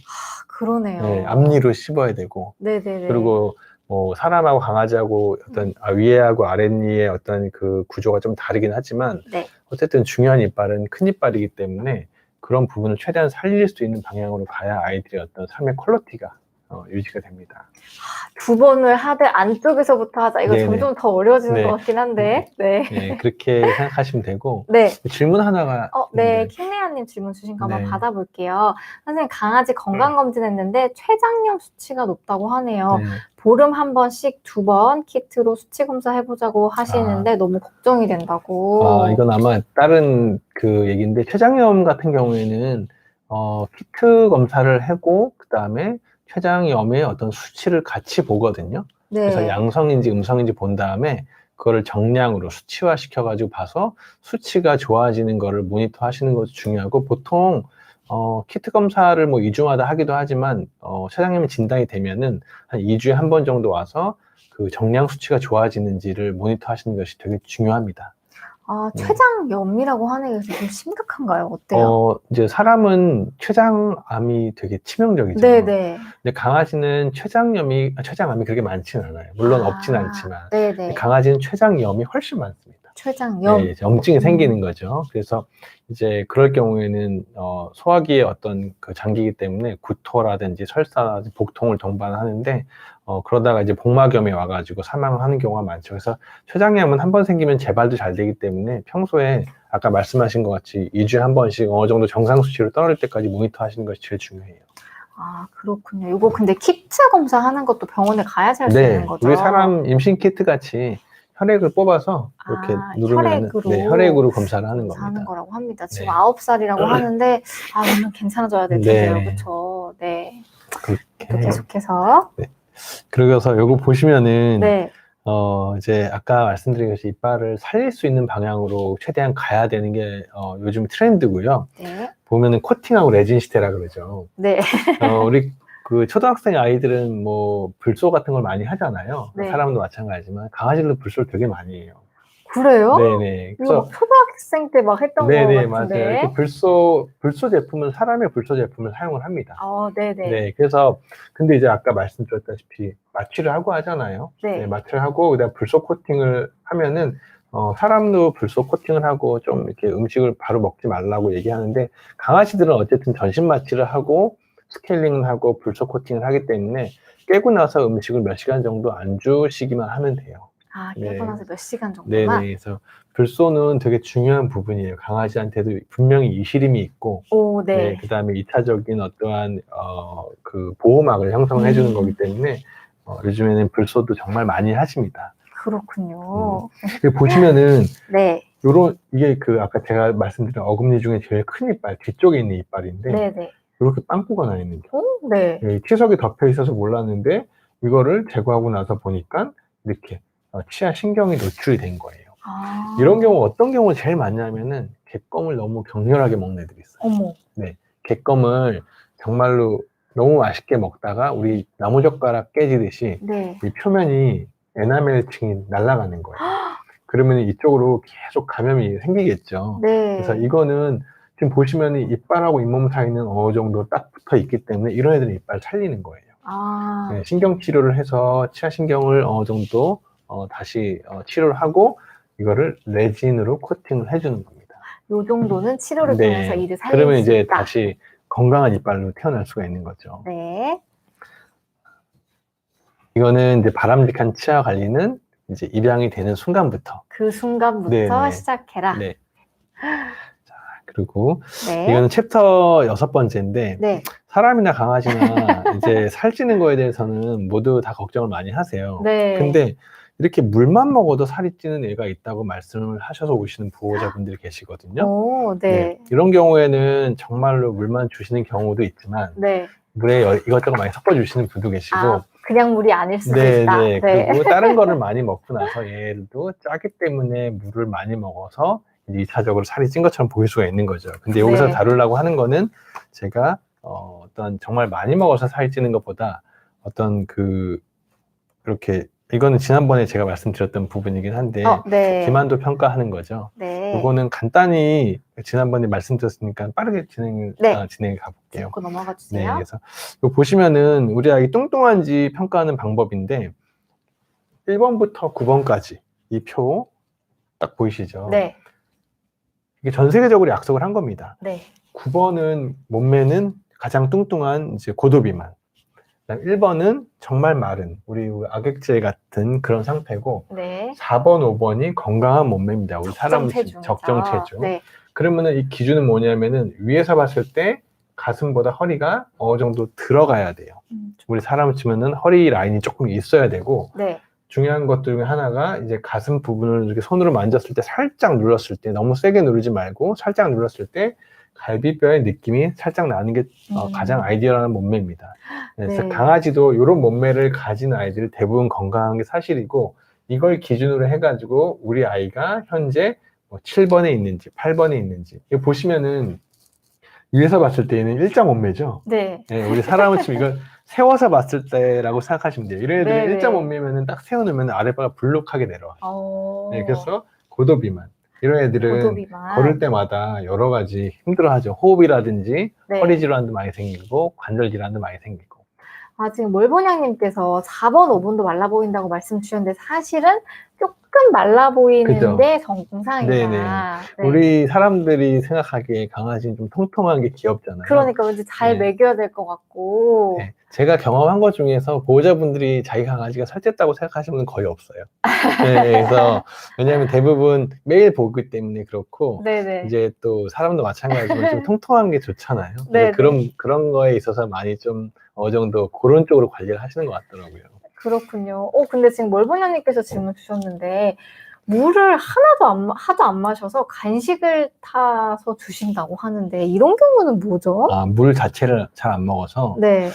그러네요. 네, 앞니로 씹어야 되고. 네네네. 그리고 뭐 사람하고 강아지하고 어떤 위에하고 아랫니의 어떤 그 구조가 좀 다르긴 하지만 네. 어쨌든 중요한 이빨은 큰 이빨이기 때문에 그런 부분을 최대한 살릴 수 있는 방향으로 가야 아이들의 어떤 삶의 퀄리티가 유지가 됩니다. 두 번을 하되 안쪽에서부터 하자. 이거 네네. 점점 더 어려워지는 네. 것 같긴 한데. 네. 네, 그렇게 생각하시면 되고. 네. 질문 하나가 네, 있는데. 킹레아님 질문 주신 거 한번 네. 받아볼게요. 선생님, 강아지 건강검진했는데 췌장염 수치가 높다고 하네요. 네. 보름 한 번씩 2번 키트로 수치 검사 해보자고 하시는데 너무 걱정이 된다고. 이건 아마 다른 그 얘기인데 췌장염 같은 경우에는 키트 검사를 하고 그 다음에 췌장염의 어떤 수치를 같이 보거든요. 네. 그래서 양성인지 음성인지 본 다음에 그거를 정량으로 수치화 시켜가지고 봐서 수치가 좋아지는 거를 모니터 하시는 것도 중요하고 보통 키트 검사를 뭐 2주마다 하기도 하지만 췌장염이 진단이 되면은 한 2주에 한 번 정도 와서 그 정량 수치가 좋아지는지를 모니터 하시는 것이 되게 중요합니다. 췌장염이라고 하는 게 좀 심각한가요? 어때요? 이제 사람은 췌장암이 되게 치명적이죠. 네네. 근데 강아지는 췌장암이 그렇게 많지는 않아요. 물론 없진 않지만. 네네. 강아지는 췌장염이 훨씬 많습니다. 췌장염. 네, 염증이 생기는 거죠. 그래서 이제 그럴 경우에는 소화기의 어떤 그 장기이기 때문에 구토라든지 설사라든지 복통을 동반하는데 그러다가 이제 복막염이 와가지고 사망을 하는 경우가 많죠. 그래서 췌장염은 한 번 생기면 재발도 잘 되기 때문에 평소에 아까 말씀하신 것 같이 2주에 한 번씩 어느 정도 정상 수치로 떨어질 때까지 모니터 하시는 것이 제일 중요해요. 그렇군요. 이거 근데 키트 검사하는 것도 병원에 가야지 할 수 있는 거죠? 우리 사람 임신 키트 같이 혈액을 뽑아서 이렇게 누르면 혈액으로 검사를 하는 겁니다. 하는 거라고 합니다. 지금 9살이라고 하는데 오늘 괜찮아져야 될 텐데요. 그렇죠? 네. 그렇게 계속해서. 네. 그래서 요거 보시면은 네. 이제 아까 말씀드린 것이 이빨을 살릴 수 있는 방향으로 최대한 가야 되는 게 요즘 트렌드고요. 네. 보면은 코팅하고 레진 시대라 그러죠. 네. 우리 그 초등학생 아이들은 뭐 불소 같은 걸 많이 하잖아요. 네. 사람도 마찬가지지만 강아지들도 불소를 되게 많이 해요. 그래요? 네네. 그래서 초등학생 때 막 했던 거 같은데. 맞아요. 이렇게 불소 제품은 사람의 불소 제품을 사용을 합니다. 네네. 네, 그래서 근데 이제 아까 말씀드렸다시피 마취를 하고 하잖아요. 네. 마취를 하고 그다음 불소 코팅을 하면은 사람도 불소 코팅을 하고 좀 이렇게 음식을 바로 먹지 말라고 얘기하는데 강아지들은 어쨌든 전신 마취를 하고 스케일링을 하고 불소 코팅을 하기 때문에 깨고 나서 음식을 몇 시간 정도 안 주시기만 하면 돼요. 깨고 나서 몇 시간 정도만? 네네. 그래서 불소는 되게 중요한 부분이에요. 강아지한테도 분명히 이시림이 있고, 네. 그 다음에 2차적인 어떠한, 그 보호막을 형성해 주는 거기 때문에, 요즘에는 불소도 정말 많이 하십니다. 그렇군요. 보시면은, 네. 이게 아까 제가 말씀드린 어금니 중에 제일 큰 이빨, 뒤쪽에 있는 이빨인데, 네네. 이렇게 빵꾸가 나 있는 게. 네. 티석이 덮여 있어서 몰랐는데, 이거를 제거하고 나서 보니까, 이렇게, 치아 신경이 노출이 된 거예요. 이런 경우 어떤 경우 제일 많냐면은 갯껌을 너무 격렬하게 먹는 애들이 있어요. 어머. 네, 갯껌을 정말로 너무 맛있게 먹다가 우리 나무젓가락 깨지듯이 이 표면이 에나멜층이 날아가는 거예요. 그러면 이쪽으로 계속 감염이 생기겠죠. 네. 그래서 이거는 지금 보시면 이빨하고 잇몸 사이는 어느 정도 딱 붙어 있기 때문에 이런 애들은 이빨 살리는 거예요. 네, 신경치료를 해서 치아신경을 어느 정도 다시 치료를 하고 이거를 레진으로 코팅을 해주는 겁니다. 요 정도는 치료를 네. 통해서 이를 살릴 그러면 수 이제 있다. 다시 건강한 이빨로 태어날 수가 있는 거죠. 네. 이거는 이제 바람직한 치아 관리는 이제 입양이 되는 순간부터. 그 순간부터 네네. 시작해라. 네. 자, 그리고 네. 이거는 챕터 6번째인데 네. 사람이나 강아지나 이제 살찌는 거에 대해서는 모두 다 걱정을 많이 하세요. 네. 근데 이렇게 물만 먹어도 살이 찌는 애가 있다고 말씀을 하셔서 오시는 보호자분들이 계시거든요. 오, 네. 이런 경우에는 정말로 물만 주시는 경우도 있지만 네. 물에 이것저것 많이 섞어주시는 분도 계시고 그냥 물이 아닐 수도 네, 있다. 네. 그리고 다른 거를 많이 먹고 나서 얘도 짜기 때문에 물을 많이 먹어서 2차적으로 살이 찐 것처럼 보일 수가 있는 거죠. 근데 여기서 네. 다루려고 하는 거는 제가 어떤 정말 많이 먹어서 살이 찌는 것보다 어떤 이렇게 이거는 지난번에 제가 말씀드렸던 부분이긴 한데 네. 비만도 평가하는 거죠. 네. 이거는 간단히 지난번에 말씀드렸으니까 빠르게 진행해 가볼게요. 짚고 넘어가 네, 주세요. 그래서 이거 보시면은 우리 아이 뚱뚱한지 평가하는 방법인데 1번부터 9번까지 이 표 딱 보이시죠? 네. 이게 전 세계적으로 약속을 한 겁니다. 네. 9번은 몸매는 가장 뚱뚱한 이제 고도 비만. 그다음 1번은 정말 마른 우리 악액질 같은 그런 상태고 네. 4번, 5번이 건강한 몸매입니다. 우리 사람 적정 체중. 네. 그러면은 이 기준은 뭐냐면은 위에서 봤을 때 가슴보다 허리가 어느 정도 들어가야 돼요. 우리 사람을 치면은 허리 라인이 조금 있어야 되고 네. 중요한 것 중에 하나가 이제 가슴 부분을 이렇게 손으로 만졌을 때 살짝 눌렀을 때 너무 세게 누르지 말고 살짝 눌렀을 때 갈비뼈의 느낌이 살짝 나는 게 가장 아이디어라는 몸매입니다. 그래서 네. 강아지도 이런 몸매를 가진 아이들 대부분 건강한 게 사실이고 이걸 기준으로 해가지고 우리 아이가 현재 뭐 7번에 있는지 8번에 있는지 이거 보시면은 위에서 봤을 때는 일자 몸매죠. 네. 네, 우리 사람은 지금 이걸 세워서 봤을 때라고 생각하시면 돼요. 이런 애들은 네네. 일자 몸매면은 딱 세워놓으면 아랫배가 불룩하게 내려와요. 네, 그래서 고도 비만. 이런 애들은 고도 비만. 걸을 때마다 여러 가지 힘들어하죠. 호흡이라든지 네. 허리 질환도 많이 생기고 관절 질환도 많이 생기고. 지금 몰보냥님께서 4번, 5번도 말라 보인다고 말씀 주셨는데 사실은 조금 말라 보이는데 정상이다. 네네. 네. 우리 사람들이 생각하기에 강아지는 좀 통통한 게 귀엽잖아요. 그러니까 왠지 잘 네. 먹여야 될 것 같고. 네. 제가 경험한 것 중에서 보호자분들이 자기 강아지가 살쪘다고 생각하시는 분은 거의 없어요. 네, 그래서 왜냐하면 대부분 매일 보기 때문에 그렇고 네네. 이제 또 사람도 마찬가지지만 좀 통통한 게 좋잖아요. 네네. 그런 거에 있어서 많이 좀 어느 정도 그런 쪽으로 관리를 하시는 것 같더라고요. 그렇군요. 근데 지금 몰보냥님께서 질문 주셨는데 물을 하도 안 마셔서 간식을 타서 주신다고 하는데 이런 경우는 뭐죠? 물 자체를 잘 안 먹어서 네.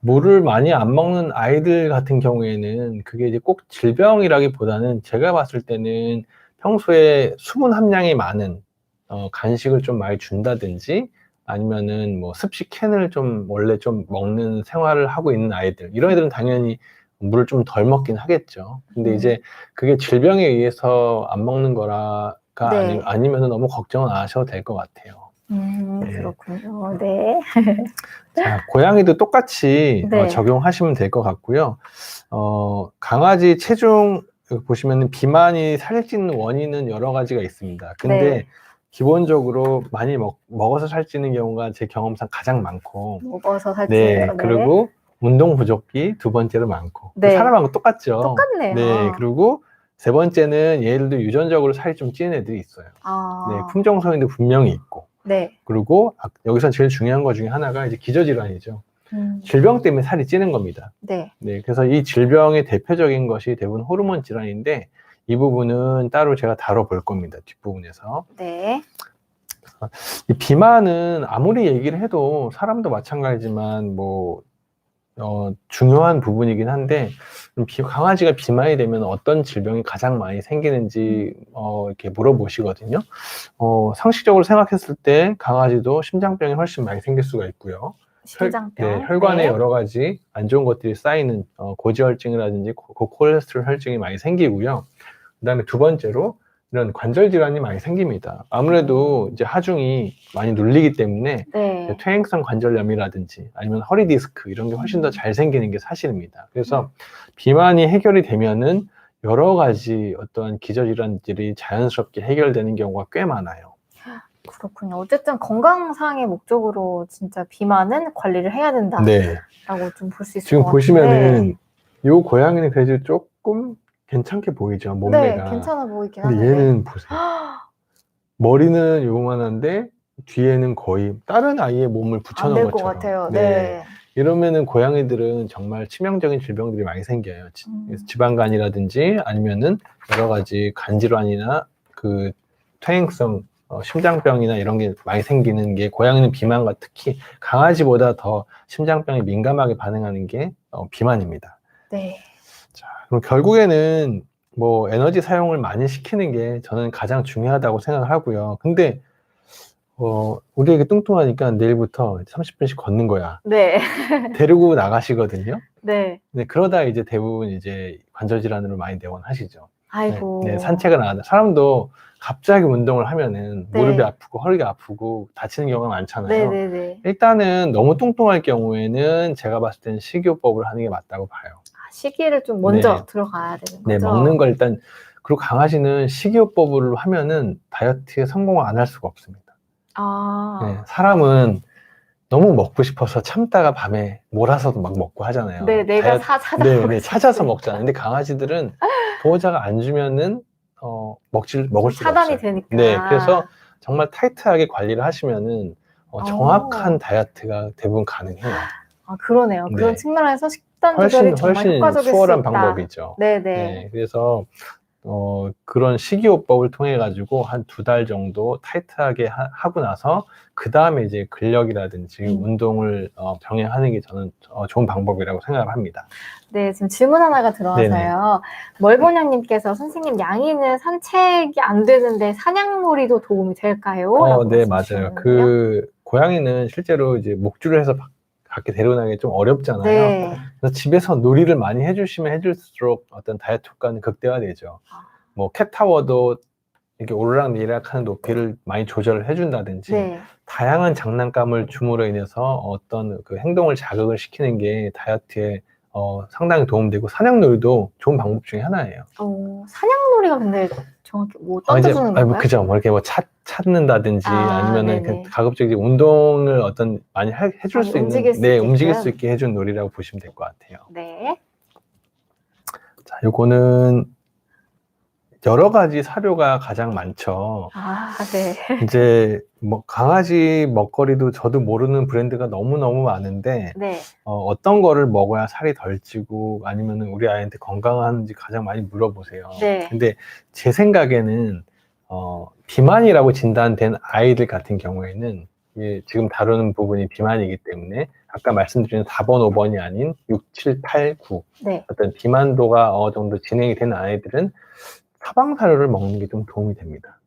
물을 많이 안 먹는 아이들 같은 경우에는 그게 이제 꼭 질병이라기보다는 제가 봤을 때는 평소에 수분 함량이 많은 간식을 좀 많이 준다든지 아니면은 뭐 습식 캔을 좀 원래 좀 먹는 생활을 하고 있는 아이들 이런 애들은 당연히 물을 좀 덜 먹긴 하겠죠. 근데 이제 그게 질병에 의해서 안 먹는 거라가 네. 아니면은 너무 걱정은 안 하셔도 될 것 같아요. 네. 그렇군요. 네. 자, 고양이도 똑같이 네. 적용하시면 될 것 같고요. 강아지 체중 보시면 비만이 살찌는 원인은 여러 가지가 있습니다. 근데 네. 기본적으로 많이 먹어서 살찌는 경우가 제 경험상 가장 많고 먹어서 살찌는 네, 그리고 운동 부족이 두 번째로 많고 네. 사람하고 똑같죠. 똑같네요. 네, 그리고 세 번째는 얘들도 유전적으로 살이 좀 찌는 애들이 있어요. 네, 품종성인도 분명히 있고 네. 그리고 여기서 제일 중요한 것 중에 하나가 이제 기저질환이죠. 질병 때문에 살이 찌는 겁니다. 네. 네, 그래서 이 질병의 대표적인 것이 대부분 호르몬 질환인데 이 부분은 따로 제가 다뤄볼 겁니다. 뒷부분에서. 네. 이 비만은 아무리 얘기를 해도 사람도 마찬가지지만 중요한 부분이긴 한데 강아지가 비만이 되면 어떤 질병이 가장 많이 생기는지 이렇게 물어보시거든요. 상식적으로 생각했을 때 강아지도 심장병이 훨씬 많이 생길 수가 있고요. 심장병. 혈관에 네. 여러 가지 안 좋은 것들이 쌓이는 고지혈증이라든지 고콜레스테롤 혈증이 많이 생기고요. 그다음에 두 번째로 이런 관절 질환이 많이 생깁니다. 아무래도 이제 하중이 많이 눌리기 때문에 네. 퇴행성 관절염이라든지 아니면 허리 디스크 이런 게 훨씬 더 잘 생기는 게 사실입니다. 그래서 비만이 해결이 되면은 여러 가지 어떠한 기저질환들이 자연스럽게 해결되는 경우가 꽤 많아요. 그렇군요. 어쨌든 건강상의 목적으로 진짜 비만은 관리를 해야 된다라고 네. 좀 볼 수 있을 지금 것 같은데. 보시면은 요 고양이는 그래도 조금 괜찮게 보이죠, 몸매가. 네, 괜찮아 보이긴 근데 하는데. 얘는 보세요. 머리는 요만한데 뒤에는 거의 다른 아이의 몸을 안 붙여놓은 될 것 것처럼. 같아요. 네. 네. 이러면은 고양이들은 정말 치명적인 질병들이 많이 생겨요. 그래서 지방간이라든지 아니면은 여러 가지 간질환이나 그 퇴행성 심장병이나 이런 게 많이 생기는 게 고양이는 비만과 특히 강아지보다 더 심장병에 민감하게 반응하는 게 비만입니다. 네. 자, 그럼 결국에는 뭐 에너지 사용을 많이 시키는 게 저는 가장 중요하다고 생각을 하고요. 근데 우리에게 뚱뚱하니까 내일부터 30분씩 걷는 거야. 네. 데리고 나가시거든요. 네. 네, 그러다 이제 대부분 이제 관절 질환으로 많이 내원하시죠. 아이고. 네, 산책을 나가다 사람도 갑자기 운동을 하면은 네. 무릎이 아프고 허리가 아프고 다치는 경우가 많잖아요. 네네네. 일단은 너무 뚱뚱할 경우에는 제가 봤을 때는 식이요법을 하는 게 맞다고 봐요. 식이를 좀 먼저 네. 들어가야 되는 거죠? 네, 먹는 걸 일단, 그리고 강아지는 식이요법으로 하면은 다이어트에 성공을 안 할 수가 없습니다. 네, 사람은 너무 먹고 싶어서 참다가 밤에 몰아서도 막 먹고 하잖아요. 네, 내가 찾아서 네, 찾아서 먹잖아요. 근데 강아지들은 보호자가 안 주면은 먹을 수가 차단이 없어요. 되니까. 네, 그래서 정말 타이트하게 관리를 하시면은 정확한 다이어트가 대부분 가능해요. 아, 그러네요. 네. 그런 측면에서 식단 조절이 정말 효과적일 수월한 수 있다. 방법이죠. 네네. 네, 그래서 그런 식이요법을 통해 가지고 한 2달 정도 타이트하게 하고 나서 그 다음에 이제 근력이라든지 운동을 병행하는 게 저는 좋은 방법이라고 생각을 합니다. 네, 지금 질문 하나가 들어와서요. 멀보냥님께서 선생님 양이는 산책이 안 되는데 사냥놀이도 도움이 될까요? 라고 네, 말씀주셨는데요. 맞아요. 그 고양이는 실제로 이제 목줄을 해서 밖에 데려나기 좀 어렵잖아요. 네. 그래서 집에서 놀이를 많이 해주시면 해줄수록 어떤 다이어트 효과는 극대화되죠. 뭐 캣타워도 이렇게 오르락내리락하는 높이를 많이 조절을 해준다든지 네. 다양한 장난감을 줌으로 인해서 어떤 그 행동을 자극을 시키는 게 다이어트에 상당히 도움되고 사냥놀이도 좋은 방법 중에 하나예요. 사냥놀이가 근데 정확히 뭐 던져주는 건가요? 그죠. 뭐 이렇게 뭐 찾는다든지 아니면은 네네. 가급적이 운동을 어떤 많이 해줄 수 있는, 움직일 수 있게 해준 놀이라고 보시면 될 것 같아요. 네. 자, 요거는 여러 가지 사료가 가장 많죠. 네. 이제 뭐 강아지 먹거리도 저도 모르는 브랜드가 너무너무 많은데 네. 어떤 거를 먹어야 살이 덜 찌고 아니면은 우리 아이한테 건강한지 가장 많이 물어보세요. 네. 근데 제 생각에는 비만이라고 진단된 아이들 같은 경우에는 지금 다루는 부분이 비만이기 때문에 아까 말씀드린 4번, 5번이 아닌 6, 7, 8, 9 네. 어떤 비만도가 어느 정도 진행이 된 아이들은 사방사료를 먹는 게 좀 도움이 됩니다.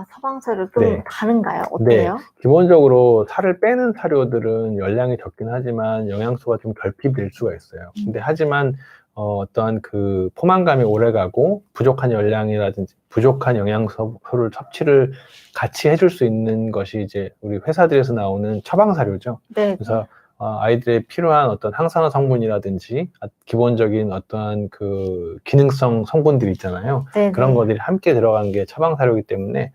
사방사료 좀 다른가요? 어때요? 네, 기본적으로 살을 빼는 사료들은 열량이 적긴 하지만 영양소가 좀 결핍될 수가 있어요. 근데 하지만 어떠한 그 포만감이 오래가고 부족한 열량이라든지 부족한 영양소를 섭취를 같이 해줄 수 있는 것이 이제 우리 회사들에서 나오는 처방사료죠. 네. 그래서 아이들의 필요한 어떤 항산화 성분이라든지 기본적인 어떠한 그 기능성 성분들이 있잖아요. 네네. 그런 것들이 함께 들어간 게 처방사료이기 때문에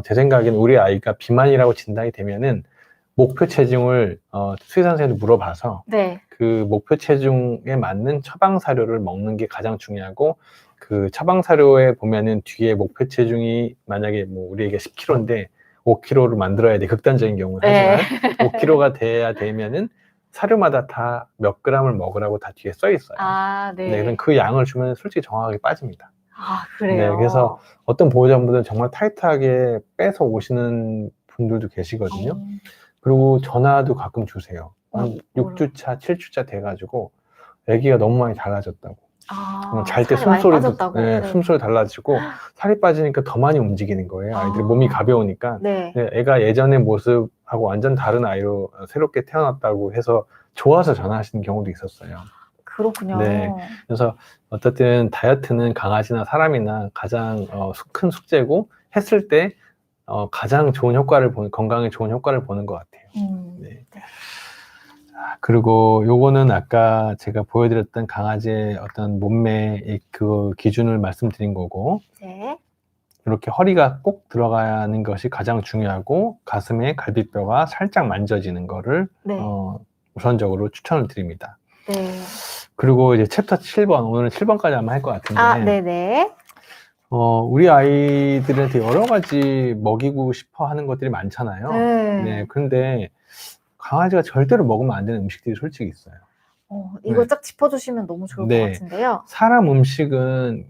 제 생각에는 우리 아이가 비만이라고 진단이 되면은 목표 체중을 수의사한테 물어봐서 네. 그 목표 체중에 맞는 처방사료를 먹는 게 가장 중요하고 그 처방사료에 보면은 뒤에 목표 체중이 만약에 뭐 우리에게 10kg인데 5kg로 만들어야 돼. 극단적인 경우는 하지만 5kg가 돼야 되면은 사료마다 다 몇 g을 먹으라고 다 뒤에 써 있어요. 네. 그럼 그 양을 주면 솔직히 정확하게 빠집니다. 그래요? 네, 그래서 어떤 보호자분들은 정말 타이트하게 빼서 오시는 분들도 계시거든요. 그리고 전화도 가끔 주세요. 한 6주차, 7주차 돼가지고 아기가 너무 많이 달라졌다고. 잘 때 숨소리 달라지고 살이 빠지니까 더 많이 움직이는 거예요. 아이들이 몸이 가벼우니까. 네. 애가 예전의 모습하고 완전 다른 아이로 새롭게 태어났다고 해서 좋아서 전화하시는 경우도 있었어요. 그렇군요. 네. 그래서 어쨌든 다이어트는 강아지나 사람이나 가장 큰 숙제고 했을 때 가장 좋은 효과를 건강에 좋은 효과를 보는 것 같아요. 네. 네. 그리고 요거는 아까 제가 보여드렸던 강아지의 어떤 몸매의 그 기준을 말씀드린 거고, 네. 이렇게 허리가 꼭 들어가는 것이 가장 중요하고 가슴에 갈비뼈가 살짝 만져지는 거를 네. 우선적으로 추천을 드립니다. 네. 그리고 이제 챕터 7번, 오늘은 7번까지 아마 할 것 같은데, 아, 네네. 우리 아이들한테 여러 가지 먹이고 싶어 하는 것들이 많잖아요. 네. 그런데 강아지가 절대로 먹으면 안 되는 음식들이 솔직히 있어요. 이거 네. 쫙 짚어주시면 너무 좋을 것 같은데요. 사람 음식을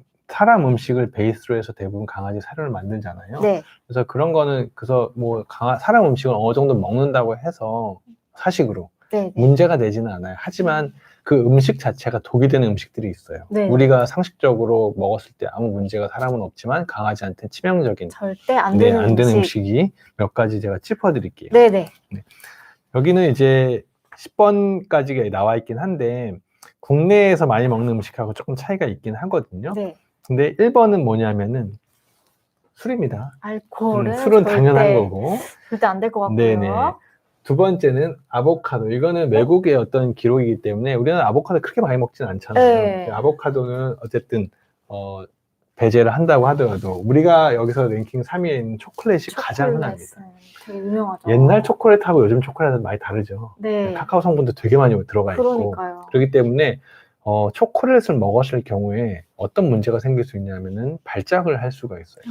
베이스로 해서 대부분 강아지 사료를 만들잖아요. 네. 그래서 그런 거는 뭐 사람 음식을 어느 정도 먹는다고 해서 사식으로 네. 문제가 되지는 않아요. 하지만 그 음식 자체가 독이 되는 음식들이 있어요. 네. 우리가 상식적으로 먹었을 때 아무 문제가 사람은 없지만 강아지한테 치명적인 절대 안 되는 안 되는 음식이 몇 가지 제가 짚어드릴게요. 네네. 여기는 이제 10번까지가 나와 있긴 한데 국내에서 많이 먹는 음식하고 조금 차이가 있긴 하거든요. 네. 근데 1번은 뭐냐면은 술입니다. 알코올은 술은 당연한 거고. 절대 안 될 것 같고요. 네네. 두 번째는 아보카도. 이거는 외국의 어떤 기록이기 때문에 우리는 아보카도 그렇게 많이 먹진 않잖아요. 네. 아보카도는 어쨌든 배제를 한다고 하더라도 우리가 여기서 랭킹 3위에 있는 초콜릿이 가장 흔합니다. 되게 유명하죠. 옛날 초콜릿하고 요즘 초콜릿은 많이 다르죠. 네. 카카오 성분도 되게 많이 들어가 있고. 그러니까요. 그렇기 때문에 초콜릿을 먹었을 경우에 어떤 문제가 생길 수 있냐면은 발작을 할 수가 있어요.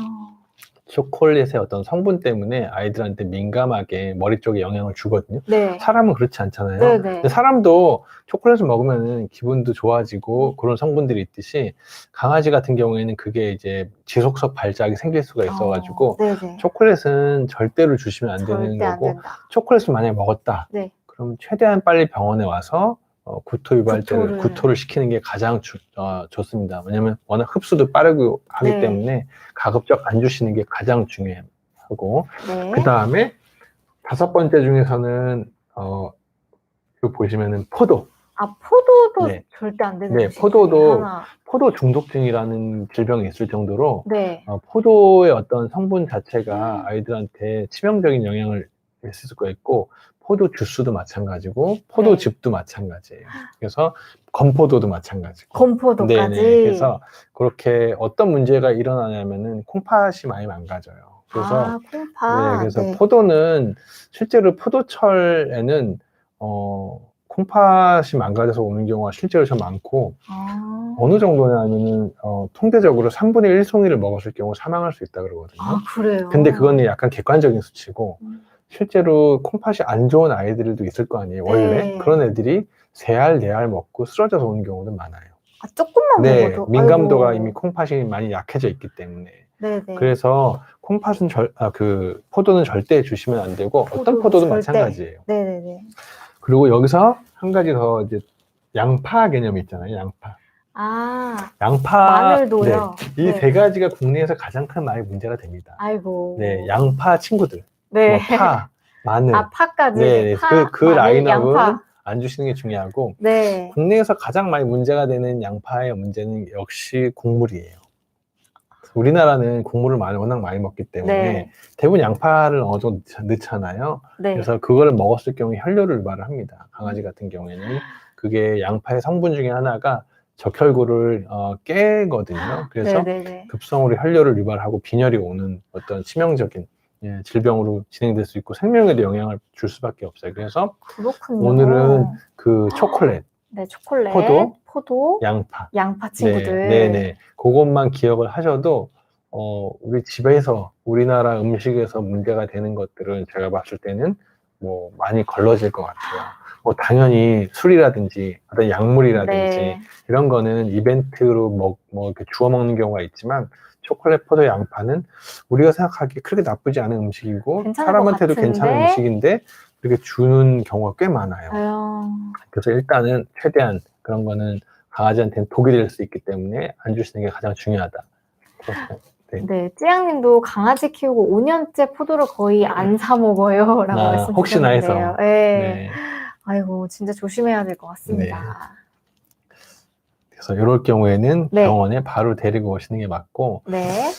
초콜릿의 어떤 성분 때문에 아이들한테 민감하게 머리 쪽에 영향을 주거든요. 네. 사람은 그렇지 않잖아요. 네네. 근데 사람도 초콜릿을 먹으면 기분도 좋아지고 그런 성분들이 있듯이 강아지 같은 경우에는 그게 이제 지속적 발작이 생길 수가 있어가지고 초콜릿은 절대로 주시면 안 되는 거고 초콜릿을 만약에 먹었다. 네. 그럼 최대한 빨리 병원에 와서 구토를 시키는 게 가장 좋습니다. 왜냐면 워낙 흡수도 빠르고 하기 때문에 가급적 안 주시는 게 가장 중요하고 그 다음에 5번째 중에서는 이거 보시면은 포도. 포도도 절대 안 되는 포도 중독증이라는 질병이 있을 정도로 포도의 어떤 성분 자체가 아이들한테 치명적인 영향을 있을 수가 있고 포도 주스도 마찬가지고 포도즙도 마찬가지예요. 그래서 건포도도 마찬가지고. 건포도까지. 그래서 그렇게 어떤 문제가 일어나냐면은 콩팥이 많이 망가져요. 그래서 콩팥. 그래서 포도는 실제로 포도철에는 콩팥이 망가져서 오는 경우가 실제로 좀 많고 어느 정도냐면은 통계적으로 3분의 1송이를 먹었을 경우 사망할 수 있다 그러거든요. 그래요? 근데 그거는 약간 객관적인 수치고 실제로 콩팥이 안 좋은 아이들도 있을 거 아니에요. 원래 그런 애들이 3알, 4알 먹고 쓰러져서 오는 경우도 많아요. 조금만 먹어도? 민감도가 아이고. 이미 콩팥이 많이 약해져 있기 때문에. 네네. 그래서 콩팥은 포도는 절대 주시면 안 되고 어떤 포도도 마찬가지예요. 네네네. 그리고 여기서 한 가지 더 이제 양파 개념이 있잖아요. 양파. 마늘도요. 이 3가지가 국내에서 가장 큰 많이 문제가 됩니다. 아이고. 양파 친구들. 파, 마늘. 파까지. 그 라인업은 안 주시는 게 중요하고. 국내에서 가장 많이 문제가 되는 양파의 문제는 역시 국물이에요. 우리나라는 국물을 워낙 많이 먹기 때문에 대부분 양파를 어느 정도 넣잖아요. 그래서 그걸 먹었을 경우에 혈뇨를 유발을 합니다. 강아지 같은 경우에는 그게 양파의 성분 중에 하나가 적혈구를 깨거든요. 그래서 급성으로 혈뇨를 유발하고 빈혈이 오는 어떤 치명적인 질병으로 진행될 수 있고 생명에도 영향을 줄 수밖에 없어요. 그래서 오늘은 그 초콜릿, 포도, 양파 친구들. 그것만 기억을 하셔도 우리 집에서 우리나라 음식에서 문제가 되는 것들은 제가 봤을 때는 뭐 많이 걸러질 것 같아요. 뭐 당연히 술이라든지 어떤 약물이라든지 이런 거는 이벤트로 뭐 이렇게 주워 먹는 경우가 있지만 초콜릿, 포도, 양파는 우리가 생각하기에 그렇게 나쁘지 않은 음식이고 사람한테도 괜찮은 음식인데 이렇게 주는 경우가 꽤 많아요. 그래서 일단은 최대한 그런 거는 강아지한테는 독이 될 수 있기 때문에 안 주시는 게 가장 중요하다. 찌양님도 강아지 키우고 5년째 포도를 거의 안 사 먹어요. 라고 말씀 혹시나 주셨는데요. 해서. 아이고, 진짜 조심해야 될 것 같습니다. 그래서 이럴 경우에는 네. 병원에 바로 데리고 오시는 게 맞고, 네.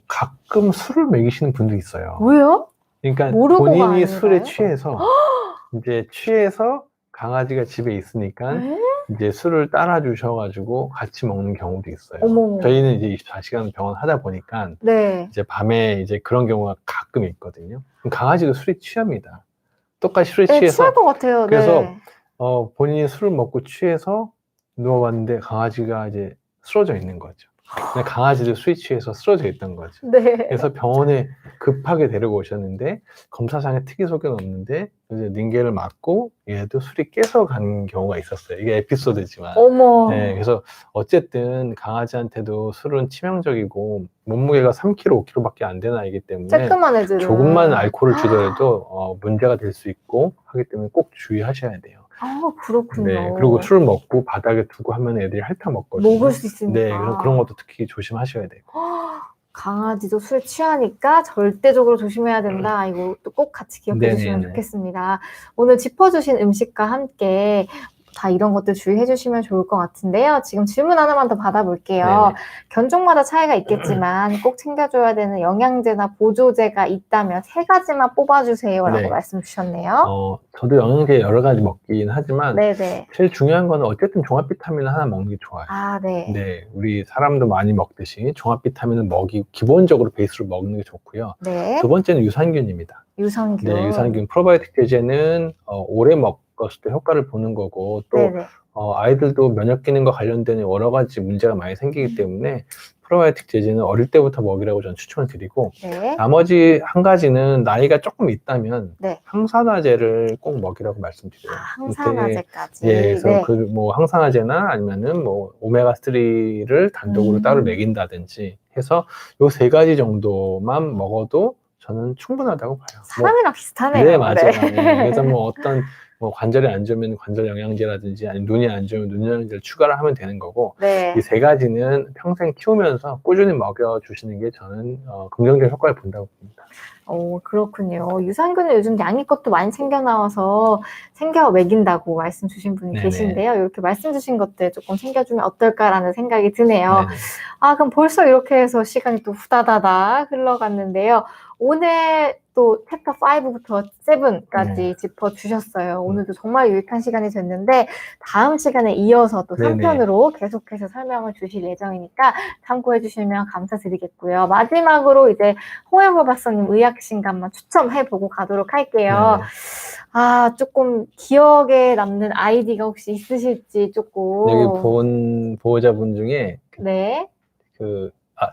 가끔 술을 먹이시는 분도 있어요. 왜요? 그러니까 모르고가 본인이 아니라요? 술에 취해서 강아지가 집에 있으니까 에? 이제 술을 따라 주셔가지고 같이 먹는 경우도 있어요. 어머. 저희는 이제 24시간 병원 하다 보니까 네. 이제 밤에 이제 그런 경우가 가끔 있거든요. 그럼 강아지도 술에 취합니다. 똑같이 술에 네, 취해서 취할 것 같아요. 그래서 네. 본인이 술을 먹고 취해서 누워봤는데 강아지가 이제 쓰러져 있는 거죠. 근데 강아지도 술에 취해서 쓰러져 있던 거죠. 네. 그래서 병원에 급하게 데리고 오셨는데 검사상에 특이 소견 없는데 이제 링겔을 맞고 얘도 술이 깨서 간 경우가 있었어요. 이게 에피소드지만. 어머. 네, 그래서 어쨌든 강아지한테도 술은 치명적이고 몸무게가 3kg, 5kg밖에 안 되는 아이기 때문에 쬐끄만 애들은. 조금만 알코올을 주더라도 문제가 될 수 있고 하기 때문에 꼭 주의하셔야 돼요. 아, 그렇군요. 네, 그리고 술 먹고 바닥에 두고 하면 애들이 핥아 먹거든요. 먹을 수 있으니까. 네, 그런 것도 특히 조심하셔야 돼요. 강아지도 술 취하니까 절대적으로 조심해야 된다. 이것도 꼭 같이 기억해 주시면 네네네. 좋겠습니다. 오늘 짚어주신 음식과 함께 다 이런 것들 주의해 주시면 좋을 것 같은데요. 지금 질문 하나만 더 받아볼게요. 네네. 견종마다 차이가 있겠지만 꼭 챙겨줘야 되는 영양제나 보조제가 있다면 3가지만 뽑아주세요라고 네. 말씀 주셨네요. 저도 영양제 여러 가지 먹긴 하지만 네네. 제일 중요한 거는 어쨌든 종합 비타민을 하나 먹는 게 좋아요. 아, 네. 네, 우리 사람도 많이 먹듯이 종합 비타민을 기본적으로 베이스로 먹는 게 좋고요. 네. 두 번째는 유산균입니다. 유산균. 네, 유산균 프로바이오틱 제제는 오래 먹었을 때 효과를 보는 거고 또 네네. 아이들도 면역 기능과 관련된 여러 가지 문제가 많이 생기기 때문에 프로바이오틱 제제는 어릴 때부터 먹이라고 저는 추천을 드리고 네. 나머지 한 가지는 나이가 조금 있다면 네. 항산화제를 꼭 먹이라고 말씀드려요. 항산화제까지. 예, 그래서 네. 항산화제나 아니면은 오메가3를 단독으로 따로 먹인다든지 해서 요 3가지 정도만 먹어도 저는 충분하다고 봐요. 사람이랑 비슷하네요. 네, 맞아요. 네. 네, 그래서 어떤 관절이 안 좋으면 관절 영양제라든지 아니면 눈이 안 좋으면 눈 영양제를 추가를 하면 되는 거고 네. 이 3가지는 평생 키우면서 꾸준히 먹여주시는 게 저는 긍정적인 효과를 본다고 봅니다. 그렇군요. 유산균은 요즘 양이것도 많이 챙겨 나와서 챙겨 먹인다고 말씀 주신 분이 네네. 계신데요. 이렇게 말씀 주신 것들 조금 챙겨주면 어떨까라는 생각이 드네요. 네네. 그럼 벌써 이렇게 해서 시간이 또 후다다다 흘러갔는데요. 오늘 또 챕터 5부터 7까지 짚어주셨어요. 오늘도 정말 유익한 시간이 됐는데 다음 시간에 이어서 또 네네. 3편으로 계속해서 설명을 주실 예정이니까 참고해 주시면 감사드리겠고요. 마지막으로 이제 홍영호 박사님 의학신간 한번 추첨해보고 가도록 할게요. 네네. 조금 기억에 남는 아이디가 혹시 있으실지 조금. 여기 본 보호자분 중에 네.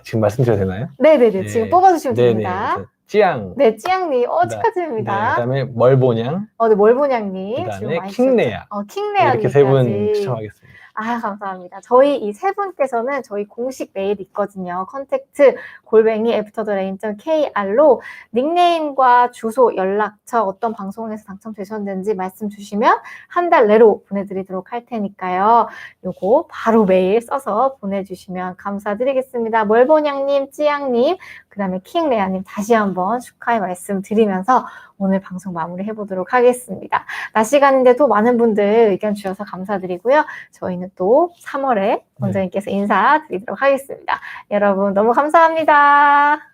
지금 말씀드려도 되나요? 네네네. 네. 지금 뽑아주시면 네네. 됩니다. 그래서 찌양. 네, 찌양님. 네, 축하드립니다. 그다음에 멀보냥. 네, 멀보냥님. 그다음에 킹레야. 킹레야님까지. 이렇게 3분 추첨하겠습니다. 감사합니다. 저희 이 3분께서는 저희 공식 메일 있거든요. contact@aftertherain.kr로 닉네임과 주소, 연락처, 어떤 방송에서 당첨되셨는지 말씀 주시면 한 달 내로 보내드리도록 할 테니까요. 요거 바로 메일 써서 보내주시면 감사드리겠습니다. 멀보냥님, 찌양님, 그 다음에 킹레아님 다시 한번 축하의 말씀 드리면서 오늘 방송 마무리해보도록 하겠습니다. 낮 시간인데도 많은 분들 의견 주셔서 감사드리고요. 저희는 또 3월에 원장님께서 인사드리도록 하겠습니다. 여러분 너무 감사합니다.